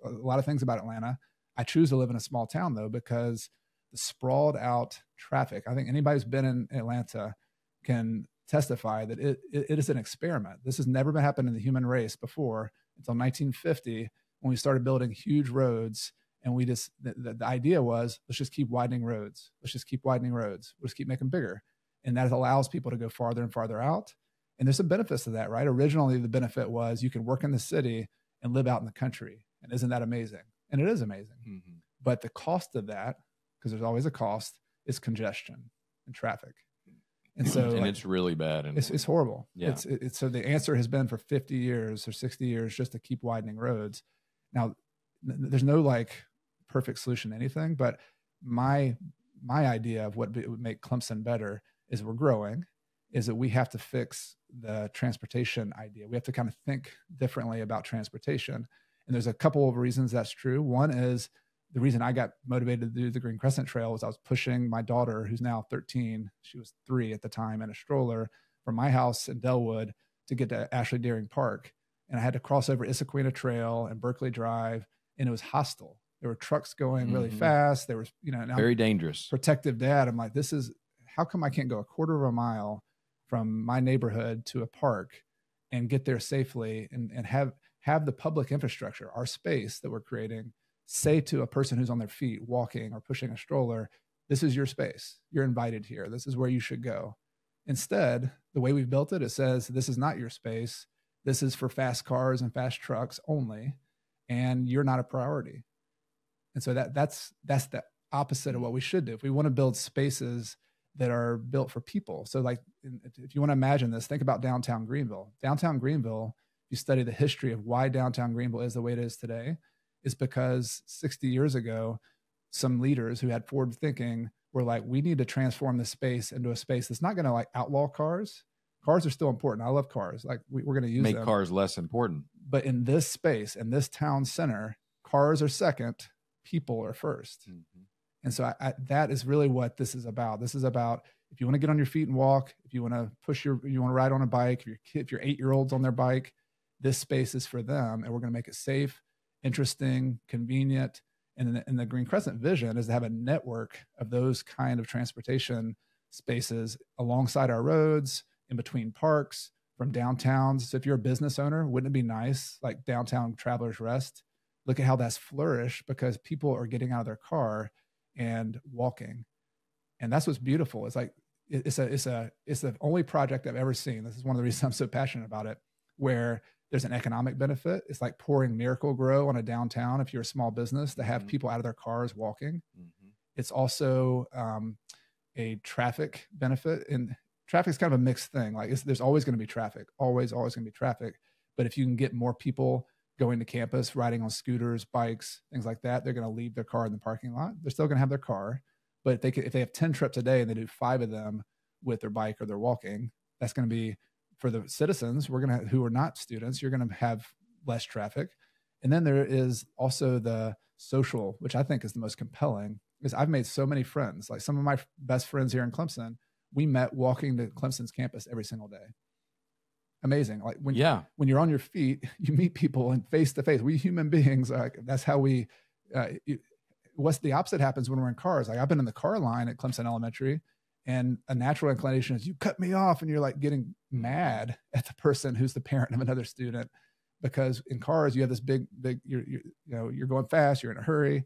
a lot of things about Atlanta. I choose to live in a small town though, because the sprawled out traffic. I think anybody who's been in Atlanta can testify that it is an experiment. This has never been happened in the human race before until 1950, when we started building huge roads. And we just, the idea was, let's just keep widening roads. Let's just keep widening roads. We'll just keep making bigger. And that allows people to go farther and farther out. And there's some benefits to that, right? Originally, the benefit was you can work in the city and live out in the country. And isn't that amazing? And it is amazing. But the cost of that, because there's always a cost, is congestion and traffic. And so and it's really bad. And it's horrible. Yeah. So the answer has been for 50 years or 60 years just to keep widening roads. Now, there's no like perfect solution to anything, but my idea of what would make Clemson better is we're growing, is that we have to fix the transportation idea. We have to kind of think differently about transportation. And there's a couple of reasons that's true. One is the reason I got motivated to do the Green Crescent Trail was I was pushing my daughter, who's now 13, she was 3 at the time, in a stroller from my house in Delwood to get to Ashley Deering Park. And I had to cross over Issaquena Trail and Berkeley Drive, and it was hostile. There were trucks going really fast. There was, very dangerous. Protective dad. I'm like, how come I can't go a quarter of a mile from my neighborhood to a park and get there safely and have the public infrastructure, our space that we're creating, say to a person who's on their feet walking or pushing a stroller, this is your space. You're invited here. This is where you should go. Instead, the way we've built it says, this is not your space. This is for fast cars and fast trucks only, and you're not a priority. And so that's the opposite of what we should do. If we want to build spaces that are built for people. So like, if you want to imagine this, think about downtown Greenville. Downtown Greenville, if you study the history of why downtown Greenville is the way it is today, is because 60 years ago, some leaders who had forward thinking were like, we need to transform this space into a space that's not going to like outlaw cars. Cars are still important. I love cars. Like we're going to use make them. Cars less important. But in this space, in this town center, cars are second, people are first. And so that is really what this is about. This is about, if you want to get on your feet and walk, if you want to you want to ride on a bike, if your 8-year-old's on their bike, this space is for them. And we're going to make it safe, interesting, convenient, And the Green Crescent vision is to have a network of those kind of transportation spaces alongside our roads, in between parks, from downtowns. So if you're a business owner, wouldn't it be nice, like downtown Travelers Rest? Look at how that's flourished because people are getting out of their car and walking. And that's what's beautiful. It's like, it's the only project I've ever seen. This is one of the reasons I'm so passionate about it, where there's an economic benefit. It's like pouring Miracle-Gro on a downtown if you're a small business to have people out of their cars walking. It's also a traffic benefit. And traffic's kind of a mixed thing. Like there's always going to be traffic, always going to be traffic. But if you can get more people going to campus, riding on scooters, bikes, things like that, they're going to leave their car in the parking lot. They're still going to have their car. But if they have 10 trips a day and they do 5 of them with their bike or they're walking, that's going to be, for the citizens, who are not students, you're going to have less traffic. And then there is also the social, which I think is the most compelling, is I've made so many friends. Like some of my best friends here in Clemson, we met walking to Clemson's campus every single day. Amazing. Like when you're on your feet, you meet people and face to face. We human beings, that's how we, what's the opposite happens when we're in cars. Like I've been in the car line at Clemson Elementary, and a natural inclination is you cut me off, and you're like getting mad at the person who's the parent of another student, because in cars you have this big, you're going fast, you're in a hurry.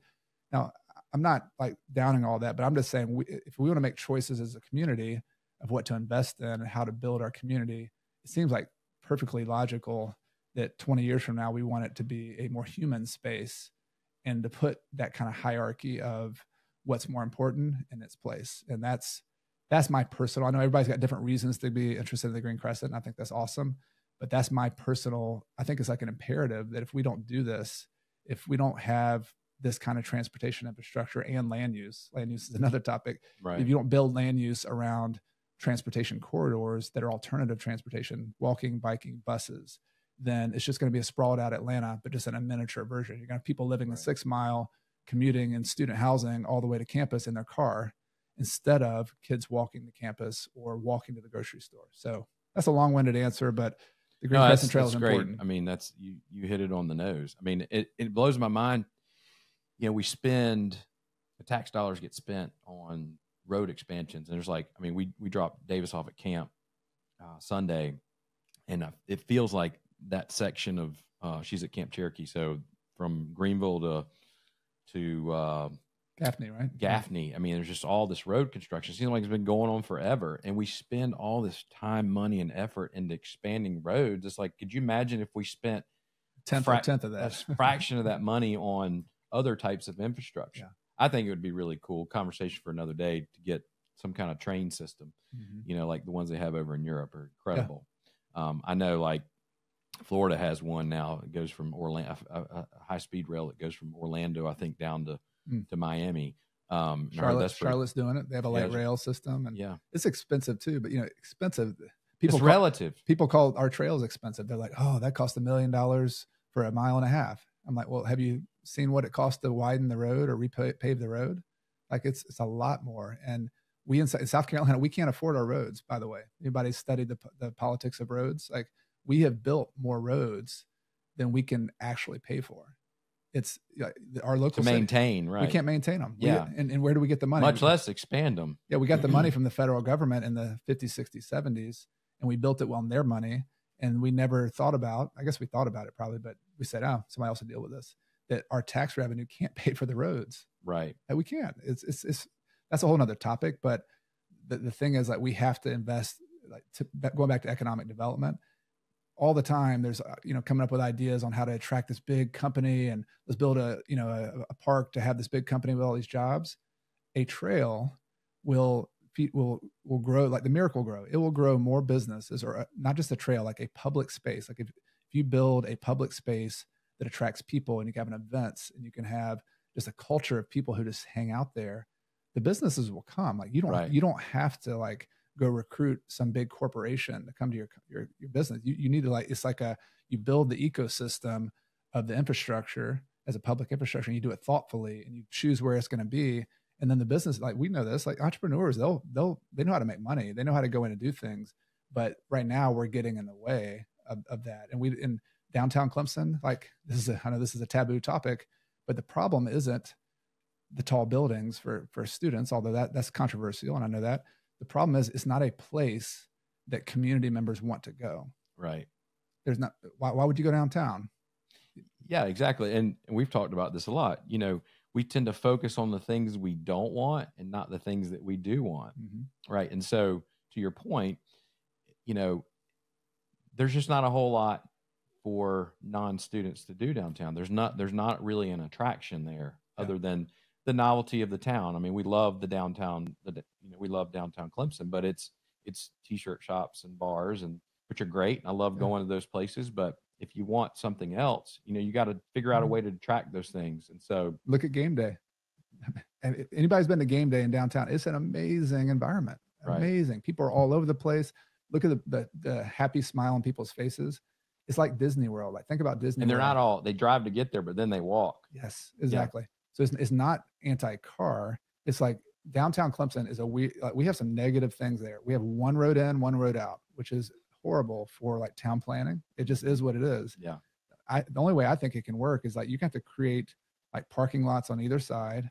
Now, I'm not like downing all that, but I'm just saying if we want to make choices as a community of what to invest in and how to build our community, it seems like perfectly logical that 20 years from now we want it to be a more human space, and to put that kind of hierarchy of what's more important in its place. And that's my personal, I know everybody's got different reasons to be interested in the Green Crescent, and I think that's awesome, but that's my personal, I think it's like an imperative that if we don't do this, if we don't have this kind of transportation infrastructure and land use is another topic. Right. If you don't build land use around transportation corridors that are alternative transportation, walking, biking, buses, then it's just going to be a sprawled out Atlanta, but just in a miniature version. You're going to have people living in 6 Mile, commuting in student housing all the way to campus in their car, instead of kids walking to campus or walking to the grocery store. So that's a long-winded answer, but the Green Crescent Trail is important. I mean, that's, you hit it on the nose. I mean, it blows my mind. We spend, the tax dollars get spent on road expansions. And there's like, I mean, we dropped Davis off at camp Sunday, and it feels like that section of, she's at Camp Cherokee. So from Greenville to Gaffney, right? Gaffney. I mean, there's just all this road construction. It seems like it's been going on forever. And we spend all this time, money, and effort into expanding roads. It's like, could you imagine if we spent a tenth of that, a fraction of that money on other types of infrastructure? Yeah. I think it would be really cool. Conversation for another day, to get some kind of train system, like the ones they have over in Europe are incredible. Yeah. I know like Florida has one now. It goes from Orlando, a high-speed rail that goes from Orlando, I think, down to Miami. Charlotte's doing it. They have a light rail system, and it's expensive too. But expensive. It's relative. People call our trails expensive. They're like, "Oh, that cost $1 million for a mile and a half." I'm like, "Well, have you seen what it costs to widen the road or repave the road? Like it's a lot more." And we in South Carolina, we can't afford our roads. By the way, anybody studied the politics of roads? Like we have built more roads than we can actually pay for. It's our local to maintain, city. Right? We can't maintain them. Yeah. And where do we get the money? Much less expand them. Yeah. We got the money from the federal government in the 50s, 60s, 70s, and we built it on their money. And we never thought about, I guess we thought about it probably, but we said, oh, somebody else will deal with this, that our tax revenue can't pay for the roads. Right. And we can't. It's that's a whole nother topic. But the thing is that we have to invest, going back to economic development. All the time there's coming up with ideas on how to attract this big company, and let's build a park to have this big company with all these jobs. A trail will grow like the Miracle-Gro. It will grow more businesses, or not just a trail, like a public space. Like if you build a public space that attracts people, and you can have events, and you can have just a culture of people who just hang out there, the businesses will come. Like you don't have to like go recruit some big corporation to come to your business. You need to you build the ecosystem of the infrastructure as a public infrastructure, and you do it thoughtfully, and you choose where it's going to be. And then the business, like we know this, like entrepreneurs, they know how to make money. They know how to go in and do things. But right now we're getting in the way of that. And in downtown Clemson, like I know this is a taboo topic, But the problem isn't the tall buildings for students, although that's controversial, and I know that. The problem is it's not a place that community members want to go. Right. There's not. Why would you go downtown? Yeah, exactly. And we've talked about this a lot. You know, we tend to focus on the things we don't want and not the things that we do want. Mm-hmm. Right. And so to your point, you know, there's just not a whole lot for non-students to do downtown. There's not really an attraction there other than the novelty of the town. I mean, we love the downtown, we love downtown Clemson, but it's t-shirt shops and bars, and which are great. I love going to those places, but if you want something else, you know, you got to figure out a way to attract those things. And so look at game day. And if anybody's been to game day in downtown, it's an amazing environment. Amazing. Right. People are all over the place. Look at the happy smile on people's faces. It's like Disney World. Like, think about Disney. And they're World. Not all, they drive to get there, but then they walk. Yes, exactly. Yeah. So it's not anti-car. It's like downtown Clemson is we have some negative things there. We have one road in, one road out, which is horrible for like town planning. It just is what it is. Yeah. The only way I think it can work is like you have to create like parking lots on either side,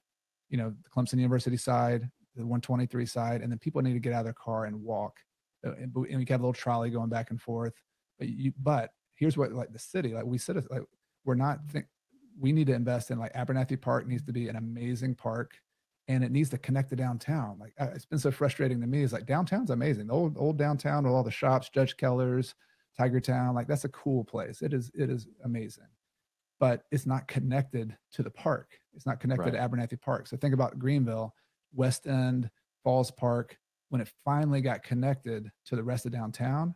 you know, the Clemson University side, the 123 side, and then people need to get out of their car and walk. And we can have a little trolley going back and forth. But here's what, like the city, like we said, like we need to invest in, like Abernathy Park needs to be an amazing park, and it needs to connect to downtown. Like it's been so frustrating to me. It's like downtown's amazing. The old downtown with all the shops, Judge Keller's, Tiger Town, like that's a cool place. It is amazing, but it's not connected to the park. It's not connected to Abernathy Park. So think about Greenville, West End, Falls Park. When it finally got connected to the rest of downtown,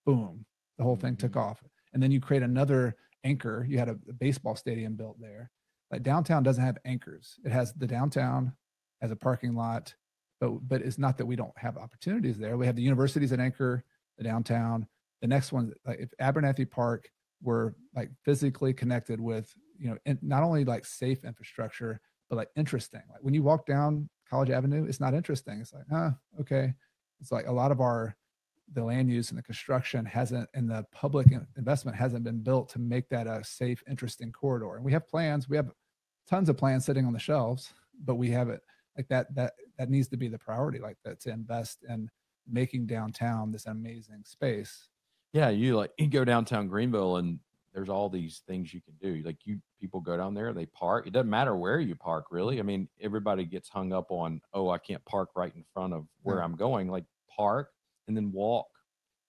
boom, the whole thing took off. And then you create another anchor. You had a baseball stadium built there. Like downtown doesn't have anchors. It has the downtown as a parking lot, but it's not that we don't have opportunities there. We have the universities that anchor the downtown. The next one, like if Abernathy Park were like physically connected with, you know, not only like safe infrastructure, but like interesting. Like when you walk down College Avenue, it's not interesting. It's like, okay. It's like a lot of the land use and the construction hasn't, and the public investment hasn't been built to make that a safe, interesting corridor. And we have plans. We have tons of plans sitting on the shelves, but we have it like that needs to be the priority, like that, to invest in making downtown this amazing space. Yeah. You go downtown Greenville and there's all these things you can do. Like people go down there, they park. It doesn't matter where you park, really. I mean, everybody gets hung up on, I can't park right in front of where I'm going. Like park and then walk.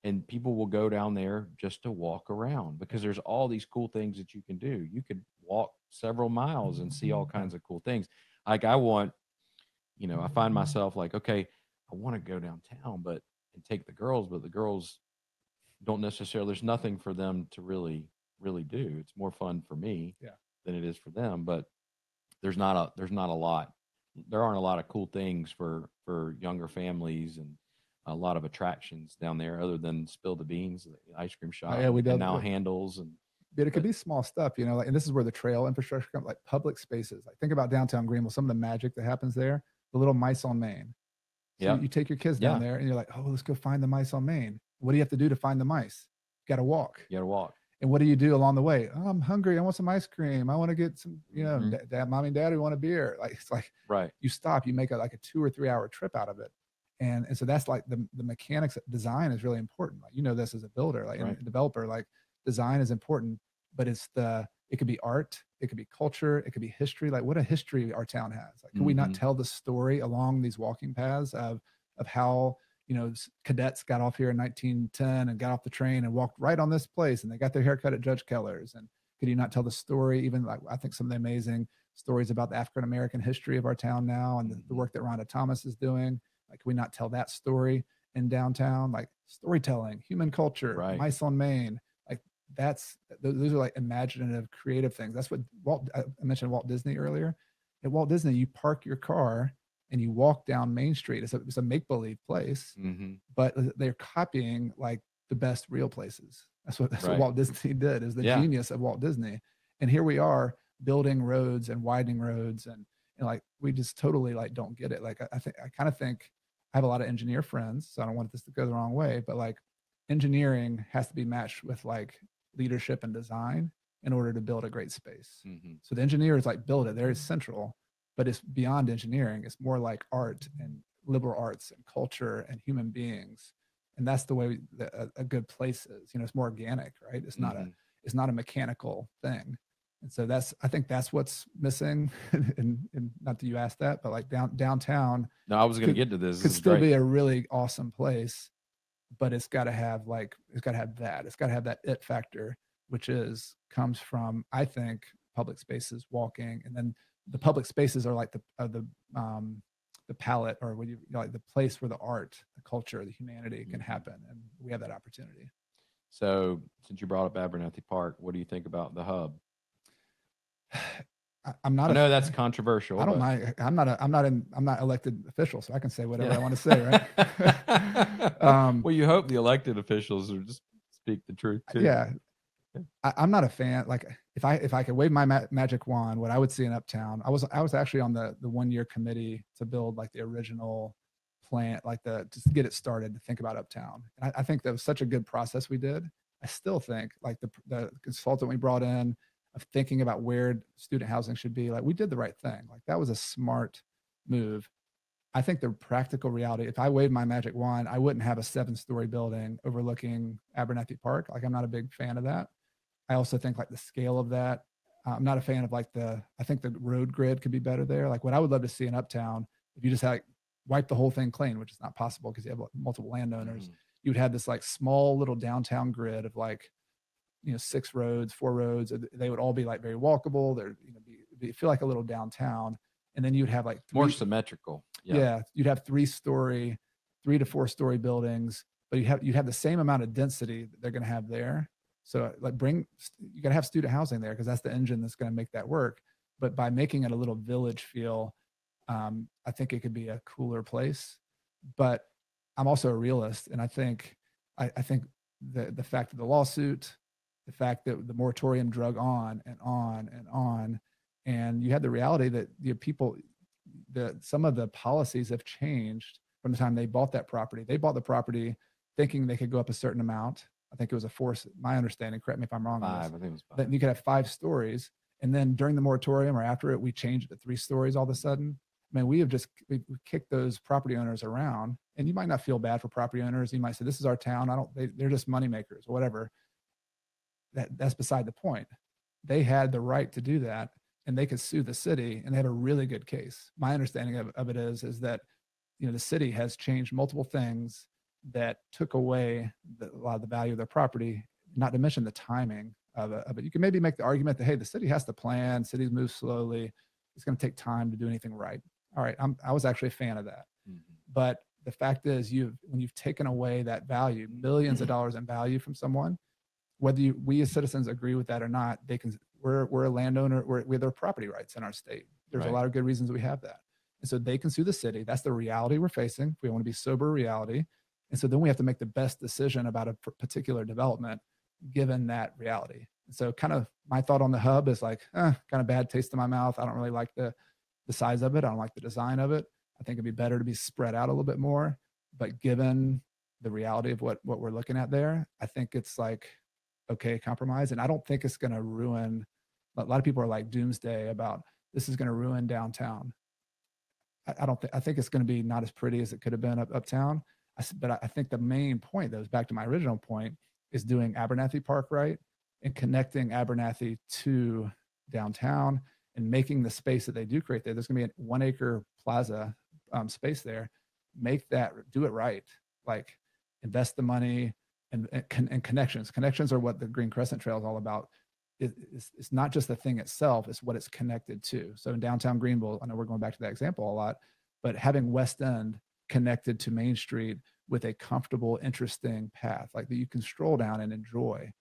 And people will go down there just to walk around because there's all these cool things that you can do. You could walk several miles and see all kinds of cool things. Like I find myself like, okay, I want to go downtown, and take the girls, but the girls don't necessarily, there's nothing for them to really do. It's more fun for me than it is for them, but there's not a lot. There aren't a lot of cool things for younger families and a lot of attractions down there other than Spill the Beans, the ice cream shop, and now Handles. But it could be small stuff, you know, like, and this is where the trail infrastructure comes, like public spaces. Like think about downtown Greenville, some of the magic that happens there, the little mice on Main. So you take your kids down there and you're like, let's go find the mice on Main. What do you have to do to find the mice? You got to walk. And what do you do along the way? I'm hungry. I want some ice cream. I want to get some, you know, dad, mommy and daddy want a beer. Like, it's like, you stop, you make a 2 or 3 hour trip out of it. And so that's like the mechanics. Design is really important. Like, you know, this as a builder, like a developer, like design is important, but it could be art, it could be culture, it could be history. Like what a history our town has. Like, can we not tell the story along these walking paths of how, you know, cadets got off here in 1910 and got off the train and walked right on this place and they got their haircut at Judge Keller's? And could you not tell the story? Even like, I think some of the amazing stories about the African-American history of our town now and the work that Rhonda Thomas is doing. Like, can we not tell that story in downtown? Like storytelling, human culture, mice on Main. Like those are like imaginative, creative things. That's what I mentioned Walt Disney earlier. At Walt Disney, you park your car and you walk down Main Street. It's a make-believe place, but they're copying like the best real places. That's what Walt Disney did, is the genius of Walt Disney. And here we are building roads and widening roads and like we just totally like don't get it. Like I kind of think I have a lot of engineer friends, so I don't want this to go the wrong way, but like engineering has to be matched with like leadership and design. in order to build a great space. Mm-hmm. So the engineers like build it. They're central, but it's beyond engineering. It's more like art and liberal arts and culture and human beings. And that's the way that a good place is. You know, it's more organic, right? It's not a mechanical thing. And so I think that's what's missing. And not that you asked that, but like downtown. No, I was going to get to this. Could still be a really awesome place, but it's got to have that. It's got to have that it factor, which comes from, I think, public spaces, walking, and then the public spaces are like the palette, or when like the place where the art, the culture, the humanity can happen, and we have that opportunity. So, since you brought up Abernathy Park, what do you think about the hub? I know that's controversial. I don't mind. I'm not elected official, so I can say whatever I want to say, right? Well, you hope the elected officials will just speak the truth too. Yeah. I'm not a fan. Like if I could wave my magic wand, what I would see in Uptown, I was actually on the 1 year committee to build like the original plan, like just to get it started to think about Uptown. And I think that was such a good process we did. I still think like the consultant we brought in of thinking about where student housing should be, like we did the right thing. Like that was a smart move. I think the practical reality, if I waved my magic wand, I wouldn't have a 7-story building overlooking Abernathy Park. Like I'm not a big fan of that. I also think like the scale of that, I'm not a fan of like I think the road grid could be better there. Like what I would love to see in Uptown, if you just had wipe the whole thing clean, which is not possible because you have multiple landowners, you would have this like small little downtown grid of like, 6 roads, 4 roads. They would all be like very walkable. They're, feel like a little downtown. And then you'd have like more symmetrical. Yeah. You'd have 3 to 4 story buildings, but you'd have the same amount of density that they're going to have there. So like you got to have student housing there because that's the engine that's going to make that work. But by making it a little village feel, I think it could be a cooler place. But I'm also a realist, and I think the fact of the lawsuit, the fact that the moratorium drug on and on and on, and you had the reality that some of the policies have changed from the time they bought that property. They bought the property thinking they could go up a certain amount. I think it was my understanding, correct me if I'm wrong. 5, I think it was 5. Then you could have 5 stories. And then during the moratorium or after it, we changed it to 3 stories all of a sudden. I mean, we kicked those property owners around, and you might not feel bad for property owners. You might say, this is our town. They're just money makers or whatever. That's beside the point. They had the right to do that, and they could sue the city, and they have a really good case. My understanding of it is that, the city has changed multiple things that took away a lot of the value of their property, not to mention the timing of it. You can maybe make the argument that, hey, the city has to plan, cities move slowly. It's going to take time to do anything right. All right. I was actually a fan of that. But the fact is when you've taken away that value, millions of dollars in value from someone, whether we as citizens agree with that or not, we're a landowner, we have their property rights in our state. There's a lot of good reasons we have that. And so they can sue the city. That's the reality we're facing. If we want to be sober reality. And so then we have to make the best decision about a particular development given that reality. And so kind of my thought on the hub is like, kind of bad taste in my mouth. I don't really like the size of it. I don't like the design of it. I think it'd be better to be spread out a little bit more. But given the reality of what we're looking at there, I think it's like, okay, compromise. And I don't think it's going to ruin, a lot of people are like doomsday about this is going to ruin downtown. I think it's going to be not as pretty as it could have been uptown. But I think the main point, though, is back to my original point, is doing Abernathy Park right and connecting Abernathy to downtown and making the space that they do create there. There's going to be a 1 acre plaza space there. Do it right. Like invest the money and connections. Connections are what the Green Crescent Trail is all about. It's not just the thing itself, it's what it's connected to. So in downtown Greenville, I know we're going back to that example a lot, but having West End connected to Main Street with a comfortable, interesting path, like that you can stroll down and enjoy,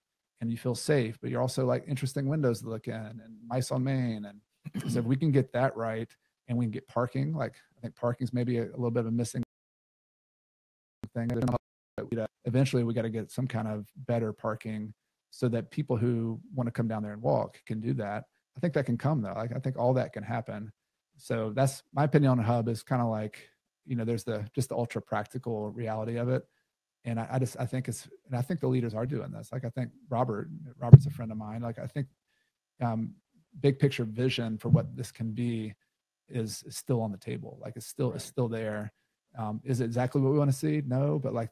and you feel safe, but you're also like interesting windows to look in and mice on Main. And so if we can get that right and we can get parking, like I think parking's maybe a little bit of a missing thing. Eventually we got to get some kind of better parking so that people who want to come down there and walk can do that. I think that can come though. I think all that can happen. So that's my opinion on a hub is kind of like, there's just the ultra practical reality of it. And I think the leaders are doing this. Like I think Robert's a friend of mine. Like I think big picture vision for what this can be is still on the table. Like it's still there. Is it exactly what we want to see? No, but like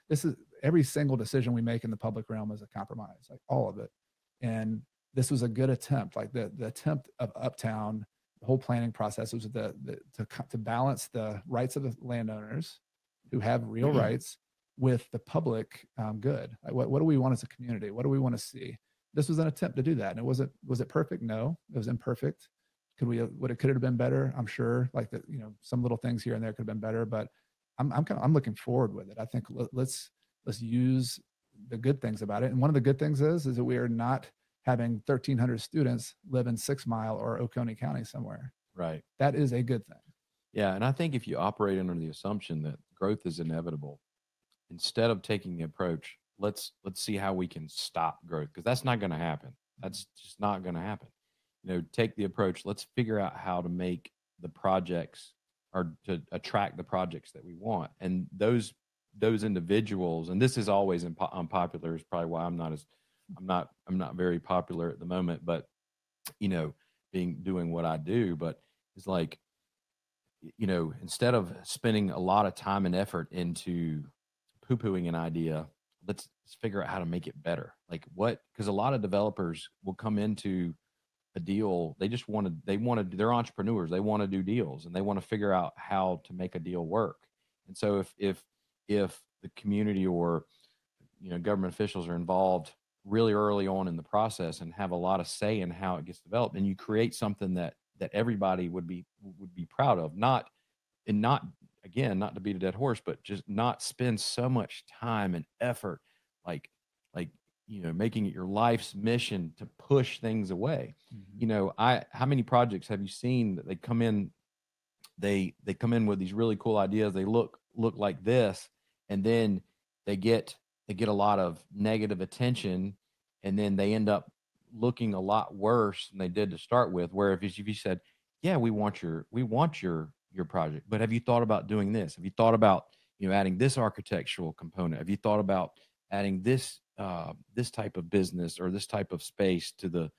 this is every single decision we make in the public realm is a compromise, like all of it. And this was a good attempt. Like the attempt of Uptown, the whole planning process was to balance the rights of the landowners who have real rights with the public good. Like what do we want as a community? What do we want to see? This was an attempt to do that. And was it perfect? No, it was imperfect. Could it have been better? I'm sure, like some little things here and there could have been better, but I'm looking forward with it. I think let's use the good things about it. And one of the good things is that we are not having 1,300 students live in 6 Mile or Oconee County somewhere. Right. That is a good thing. Yeah. And I think if you operate under the assumption that growth is inevitable, instead of taking the approach, let's see how we can stop growth, because that's not going to happen. That's just not going to happen. Take the approach, let's figure out how to make the projects or to attract the projects that we want. And those individuals, and this is always unpopular, is probably why I'm not very popular at the moment, but doing what I do, but it's like, instead of spending a lot of time and effort into poo-pooing an idea, let's figure out how to make it better. Like because a lot of developers will come into a deal, they're entrepreneurs, they want to do deals, and they want to figure out how to make a deal work. And so if the community or government officials are involved really early on in the process and have a lot of say in how it gets developed, and you create something that everybody would be proud of, not to beat a dead horse, but just not spend so much time and effort like making it your life's mission to push things away. Mm-hmm. How many projects have you seen that they come in with these really cool ideas, they look like this, and then they get a lot of negative attention, and then they end up looking a lot worse than they did to start with. Where if you said, yeah, we want your project, but have you thought about doing this? Have you thought about adding this architectural component? Have you thought about adding this type of business or this type of space to the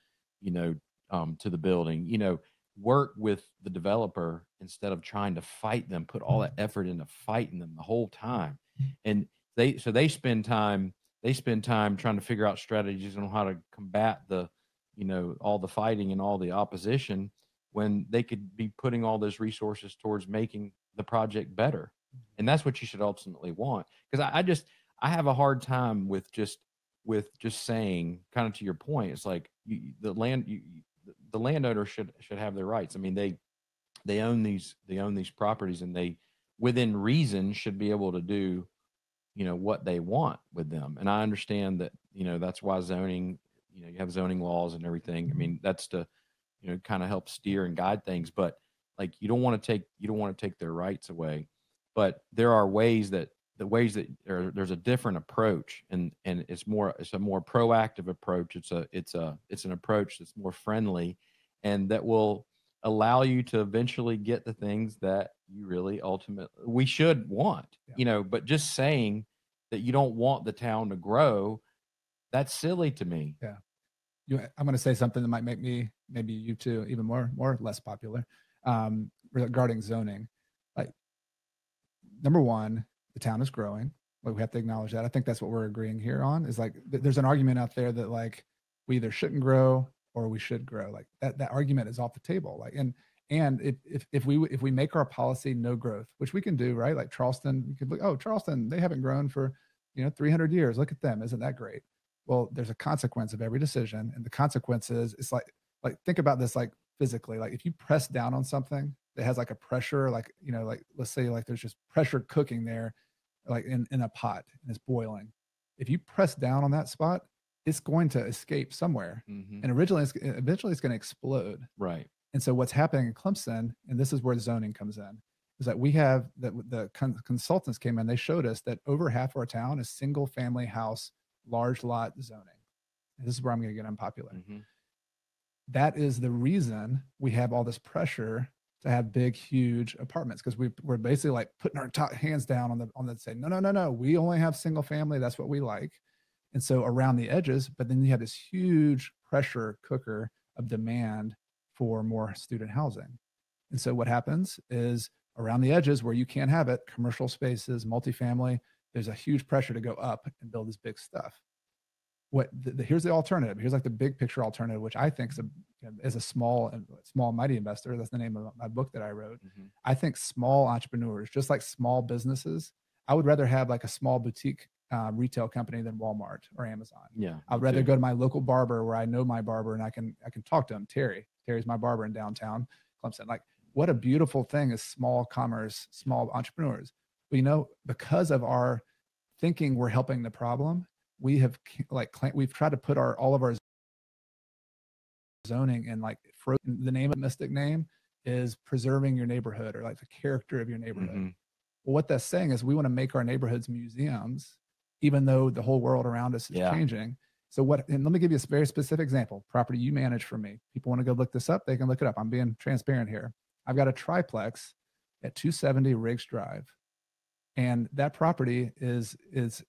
to the building? Work with the developer instead of trying to fight them, put all that effort into fighting them the whole time. And they spend time trying to figure out strategies on how to combat the all the fighting and all the opposition, when they could be putting all those resources towards making the project better. And that's what you should ultimately want. Because I have a hard time with just saying, kind of to your point, it's like the landowner should have their rights. I mean, they own these properties, and they, within reason, should be able to do what they want with them. And I understand that that's why zoning, you have zoning laws and everything. I mean, that's to kind of help steer and guide things, but like you don't want to take their rights away. But there are ways that there's a different approach, and it's a more proactive approach. It's an approach that's more friendly, and that will allow you to eventually get the things that you really we should want. Yeah. But just saying that you don't want the town to grow, that's silly to me. Yeah. I'm going to say something that might make me, maybe you too, even more less popular, regarding zoning. Like, number one, the town is growing. Like, we have to acknowledge that. I think that's what we're agreeing here on, is like, there's an argument out there that like we either shouldn't grow or we should grow. Like that argument is off the table. Like, and if we make our policy no growth, which we can do, right? Like Charleston, you could look, oh, Charleston, they haven't grown for 300 years. Look at them. Isn't that great? Well, there's a consequence of every decision, and the consequence is, it's like think about this like physically. Like if you press down on something that has like a pressure, like like let's say like there's just pressure cooking there, like in a pot, and it's boiling. If you press down on that spot, it's going to escape somewhere, mm-hmm. and eventually it's going to explode. Right. And so what's happening in Clemson, and this is where the zoning comes in, is that we have the consultants came in. They showed us that over half of our town is single family house, large lot zoning. And this is where I'm going to get unpopular. Mm-hmm. That is the reason we have all this pressure to have big, huge apartments, because we're basically like putting our hands down on the say, no, we only have single family. That's what we like. And so around the edges, but then you have this huge pressure cooker of demand for more student housing. And so what happens is around the edges where you can't have it, commercial spaces, multifamily, there's a huge pressure to go up and build this big stuff. Here's the alternative. Here's like the big picture alternative, which I think is a small mighty investor. That's the name of my book that I wrote. Mm-hmm. I think small entrepreneurs, just like small businesses, I would rather have like a small boutique retail company than Walmart or Amazon. Yeah, I'd rather go to my local barber where I know my barber and I can talk to him. Terry's my barber in downtown Clemson. Like, what a beautiful thing is small commerce, small entrepreneurs. But, because of our thinking, we're helping the problem. We've tried to put all of our zoning in the name of the mystic name is preserving your neighborhood, or like the character of your neighborhood. Mm-hmm. Well, what that's saying is we want to make our neighborhoods museums, even though the whole world around us is changing. So and let me give you a very specific example. Property you manage for me. People want to go look this up, they can look it up. I'm being transparent here. I've got a triplex at 270 Riggs Drive. And that property it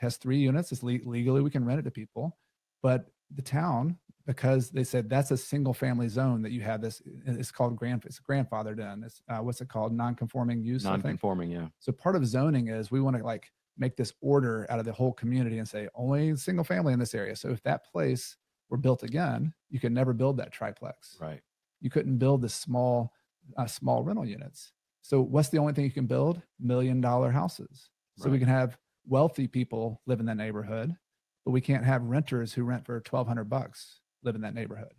has 3 units. It's legally, we can rent it to people. But the town, because they said that's a single family zone that you have this, it's called it's grandfathered in. It's what's it called? Non-conforming use. Non-conforming, yeah. So part of zoning is we want to make this order out of the whole community and say only single family in this area. So if that place were built again, you could never build that triplex. Right. You couldn't build the small rental units. So what's the only thing you can build? $1 million houses. So we can have wealthy people live in that neighborhood, but we can't have renters who rent for $1,200 live in that neighborhood.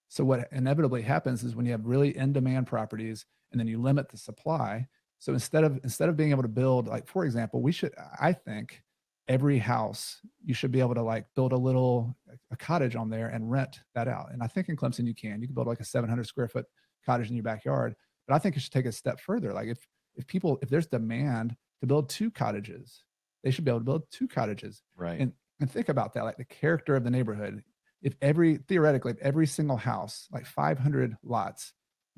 So what inevitably happens is when you have really in-demand properties and then you limit the supply. So instead of being able to build, like, for example, I think every house, you should be able to build a cottage on there and rent that out. And I think in Clemson, you can build like a 700 square foot cottage in your backyard. But I think it should take a step further. Like if there's demand to build 2 cottages, they should be able to build 2 cottages. Right. And think about that, like the character of the neighborhood. Theoretically, if every single house, like 500 lots,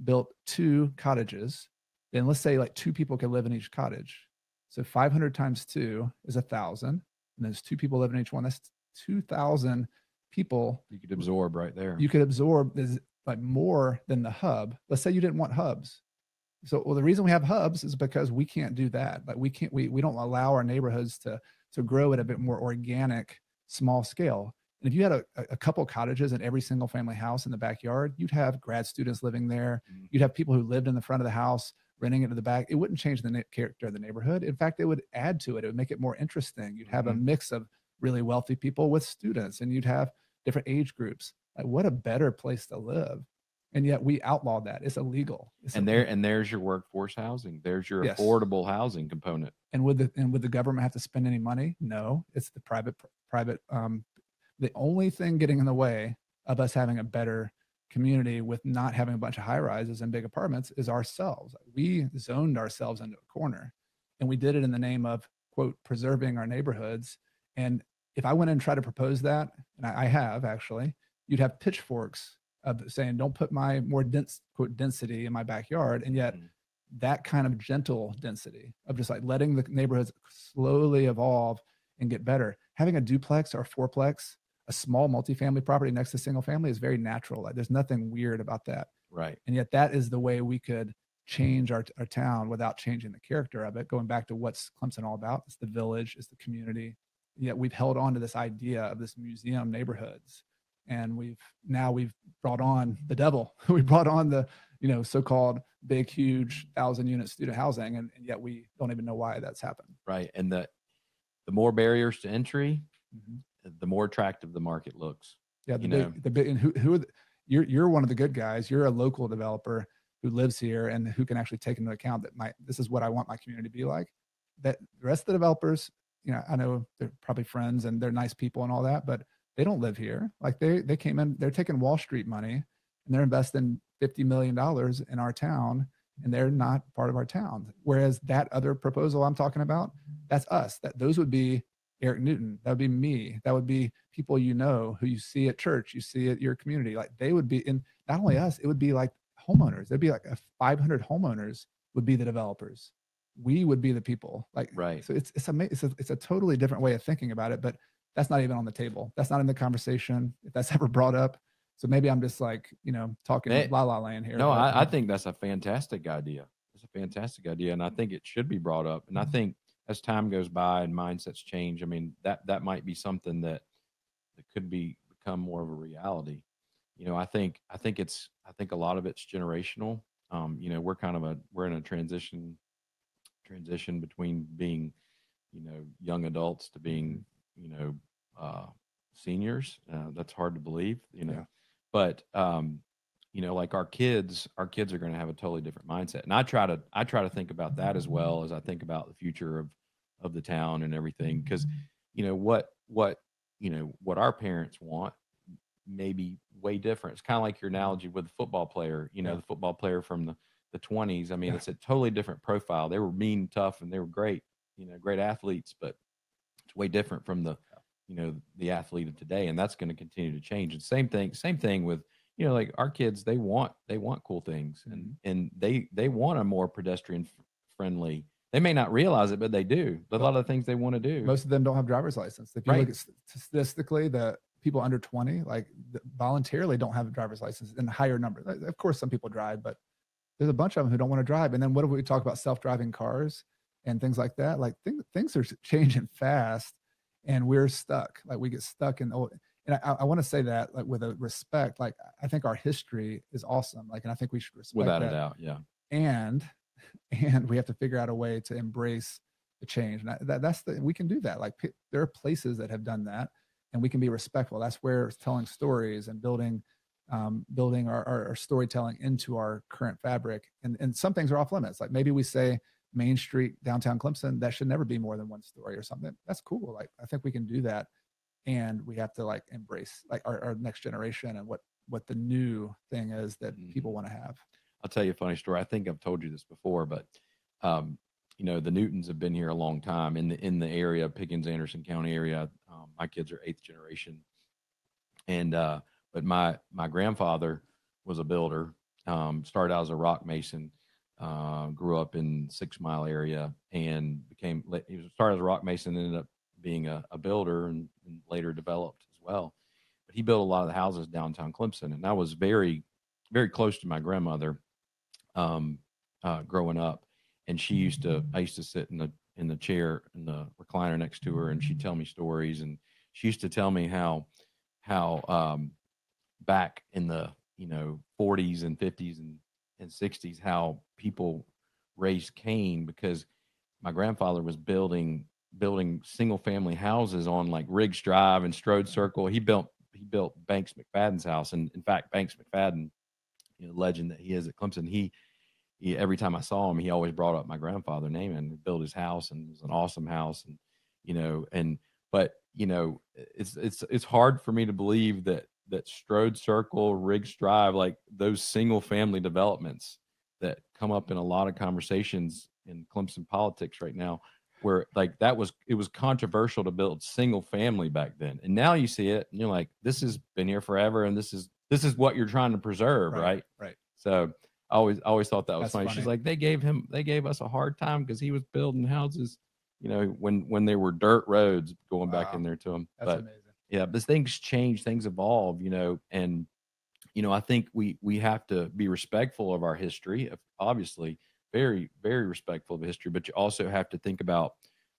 built 2 cottages, then let's say 2 people could live in each cottage. So 500 times 2 is 1,000. And there's 2 people living in each one. That's 2,000 people. You could absorb right there. You could absorb more than the hub. Let's say you didn't want hubs. So, the reason we have hubs is because we can't do that. We don't allow our neighborhoods to grow at a bit more organic, small scale. And if you had a couple cottages in every single family house in the backyard, you'd have grad students living there. Mm-hmm. You'd have people who lived in the front of the house, renting it to the back. It wouldn't change the character of the neighborhood. In fact, it would add to it. It would make it more interesting. You'd have a mix of really wealthy people with students, and you'd have different age groups. What a better place to live. And yet we outlawed that. It's illegal. There's your workforce housing. There's your affordable housing component. And would the government have to spend any money? No, it's the private. The only thing getting in the way of us having a better community with not having a bunch of high rises and big apartments is ourselves. We zoned ourselves into a corner, and we did it in the name of, quote, preserving our neighborhoods. And if I went in and tried to propose that, and I have actually, you'd have pitchforks of saying, don't put my more dense, quote, density in my backyard. And yet that kind of gentle density of just letting the neighborhoods slowly evolve and get better. Having a duplex or a fourplex, a small multifamily property next to single family is very natural. There's nothing weird about that. Right. And yet that is the way we could change our town without changing the character of it. Going back to what's Clemson all about, it's the village, it's the community. Yet we've held on to this idea of this museum neighborhoods. And we've brought on the devil. We brought on the, so-called big, huge 1,000-unit student housing. And yet we don't even know why that's happened. Right. And the more barriers to entry, the more attractive the market looks. Yeah. The big, and you're one of the good guys. You're a local developer who lives here and who can actually take into account that this is what I want my community to be like. That the rest of the developers, I know they're probably friends and they're nice people and all that, but they don't live here. Like they came in, they're taking Wall Street money and they're investing $50 million in our town, and they're not part of our town. Whereas that other proposal I'm talking about, that's us. Those would be Eric Newton. That would be me. That would be people who you see at church, you see at your community. Like they would be in, not only us, it would be like homeowners. There'd be like 500 homeowners would be the developers. We would be the people. Right. So it's a totally different way of thinking about it, but that's not even on the table. That's not in the conversation. If that's ever brought up, So maybe I'm just like, talking la la land here. No, I think that's a fantastic idea. It's a fantastic idea. And I think it should be brought up. And I think as time goes by and mindsets change, I mean, that might be something that could become more of a reality. I think a lot of it's generational. We're in a transition between being, young adults to being, seniors. That's hard to believe, Yeah. but like our kids are going to have a totally different mindset. And I try to think about that as well as I think about the future of the town and everything. Because, what our parents want may be way different. It's kind of like your analogy with the football player, the football player from the 20s. I mean, it's a totally different profile. They were mean, tough, and they were great, great athletes, but it's way different from the athlete of today. And that's going to continue to change. And same thing with, like our kids, they want cool things, and they want a more pedestrian friendly. They may not realize it, but they do. A lot of the things they want to do. Most of them don't have driver's license. If you look at statistically, the people under 20, like voluntarily don't have a driver's license in a higher number. Of course, some people drive, but there's a bunch of them who don't want to drive. And then what if we talk about self-driving cars and things like that? Like things are changing fast, and we're stuck. Like we get stuck in old. And I want to say that, like, with a respect, like I think our history is awesome. Like, and I think we should respect without that. a doubt. Yeah. And we have to figure out a way to embrace the change. And we can do that. Like there are places that have done that, and we can be respectful. That's where telling stories and building our storytelling into our current fabric. And some things are off limits. Like maybe we say Main Street, downtown Clemson, that should never be more than one story or something. That's cool. Like I think we can do that. And we have to like embrace like our next generation and what the new thing is that people want to have. I'll tell you a funny story. I think I've told you this before, but the Newtons have been here a long time in the area, Pickens, Anderson County area. My kids are 8th generation, and but my grandfather was a builder. Started out as a rock mason. Grew up in 6 Mile area and he started as a rock mason, ended up being a builder and later developed as well. But he built a lot of the houses downtown Clemson, and I was very, very close to my grandmother growing up. And I used to sit in the chair in the recliner next to her, and she'd tell me stories. And she used to tell me how back in the 40s and 50s and 60s, how people raised Cain because my grandfather was building single family houses on like Riggs Drive and Strode Circle. He built Banks McFadden's house. And in fact, Banks McFadden, legend that he is at Clemson, he every time I saw him, he always brought up my grandfather name and built his house, and it was an awesome house. And but it's hard for me to believe that Strode Circle, Riggs Drive, like those single family developments that come up in a lot of conversations in Clemson politics right now, where like it was controversial to build single family back then. And now you see it and you're like, this has been here forever. And this is what you're trying to preserve. Right. So I always thought that was funny. She's like, they gave us a hard time because he was building houses, when they were dirt roads going back in there to them. That's amazing. Yeah. But things change, things evolve, and, I think we have to be respectful of our history, obviously, very, very respectful of history, but you also have to think about,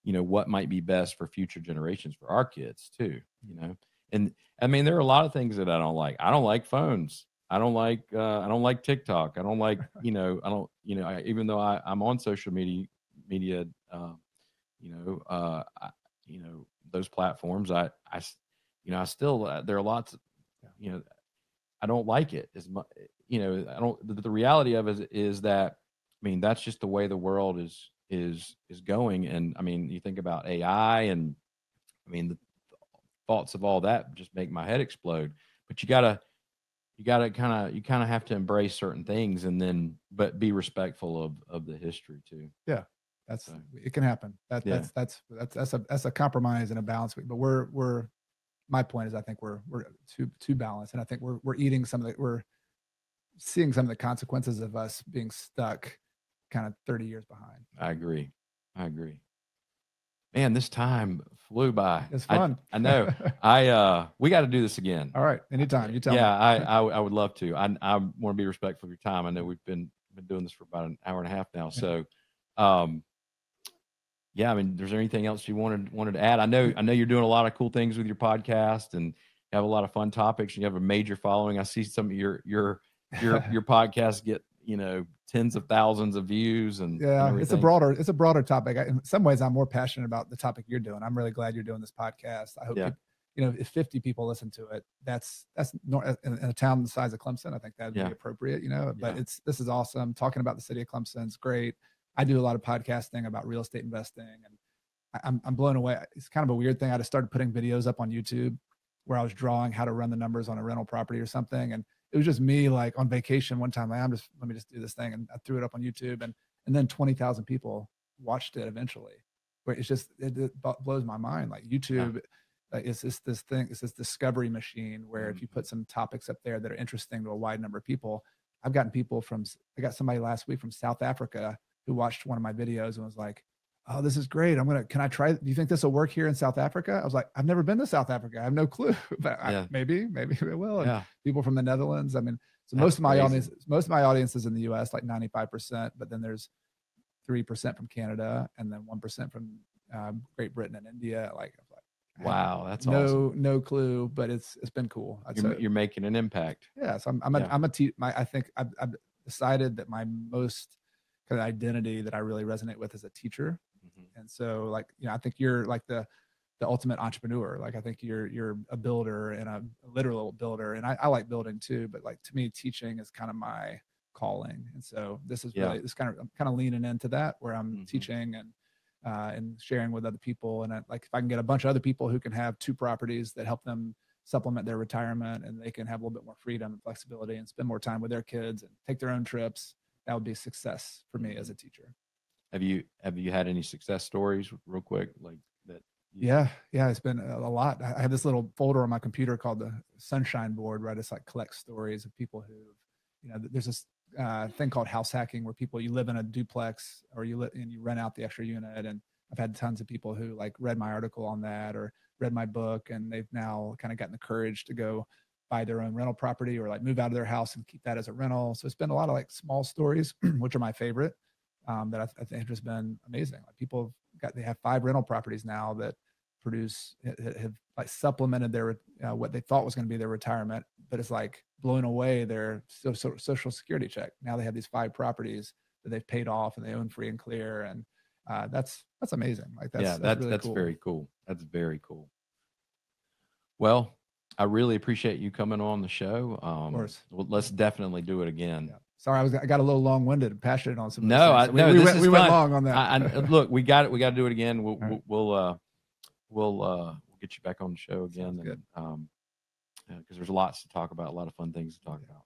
what might be best for future generations, for our kids too, And I mean, there are a lot of things that I don't like. I don't like phones. I don't like TikTok. I don't like, even though I'm on social media, those platforms, I still, there are lots of, I don't like it as much, the reality of it is that, I mean, that's just the way the world is going. And I mean, you think about AI, and I mean, the thoughts of all that just make my head explode. But you gotta kind of have to embrace certain things, but be respectful of the history too. Yeah, it can happen. That's a compromise and a balance. But my point is, I think we're too balanced, and I think we're seeing some of the consequences of us being stuck kind of 30 years behind. I agree. Man, this time flew by. It's fun. I know. We got to do this again. All right, anytime. You tell me. Yeah, I would love to. I want to be respectful of your time. I know we've been doing this for about an hour and a half now. So, yeah, I mean, is there anything else you wanted to add? I know you're doing a lot of cool things with your podcast, and you have a lot of fun topics. You have a major following. I see some of your podcasts get tens of thousands of views, and it's a broader topic. In some ways, I'm more passionate about the topic you're doing. I'm really glad you're doing this podcast. I hope if 50 people listen to it, that's in a town the size of Clemson. I think that'd be appropriate. But this is awesome. Talking about the city of Clemson is great. I do a lot of podcasting about real estate investing, and I'm blown away. It's kind of a weird thing. I just started putting videos up on YouTube where I was drawing how to run the numbers on a rental property or something, and it was just me like on vacation one time. Like, let me just do this thing, and I threw it up on YouTube, and then 20,000 people watched it eventually. Where it blows my mind. Like YouTube, it's this discovery machine where if you put some topics up there that are interesting to a wide number of people, I got somebody last week from South Africa who watched one of my videos and was like, "Oh, this is great. Can I try? Do you think this will work here in South Africa?" I was like, "I've never been to South Africa. I have no clue, but maybe it will." And people from the Netherlands. I mean, so most of my audience is in the U.S., like 95%, but then there's 3% from Canada, and then 1% from Great Britain and India. Wow, that's awesome. No clue, but it's been cool. You're making an impact. Yeah, so I think I've decided that my most kind of identity that I really resonate with is a teacher. And so I think you're like the ultimate entrepreneur. Like I think you're a builder and a literal builder. And I like building too, but like to me, teaching is kind of my calling. And so this is really, I'm kind of leaning into that where I'm teaching and sharing with other people. And if I can get a bunch of other people who can have 2 properties that help them supplement their retirement, and they can have a little bit more freedom and flexibility and spend more time with their kids and take their own trips, that would be a success for me as a teacher. Have you had any success stories real quick like that? Yeah. It's been a lot. I have this little folder on my computer called the Sunshine Board, where I just collect stories of people who, there's this thing called house hacking where you live in a duplex or you rent out the extra unit. And I've had tons of people who read my article on that or read my book, and they've now kind of gotten the courage to go buy their own rental property or move out of their house and keep that as a rental. So it's been a lot of small stories, which are my favorite, that I think have just been amazing. People they have 5 rental properties now that have supplemented their what they thought was going to be their retirement, but it's blowing away their social security check. Now they have these 5 properties that they've paid off and they own free and clear, and that's amazing. That's really cool. Very cool. That's very cool. Well, I really appreciate you coming on the show. Of course. Well, let's definitely do it again. Yeah. Sorry, I got a little long-winded and passionate on some. No, we went long on that. Look, we got to do it again. We'll get you back on the show again, because there's lots to talk about, a lot of fun things to talk about.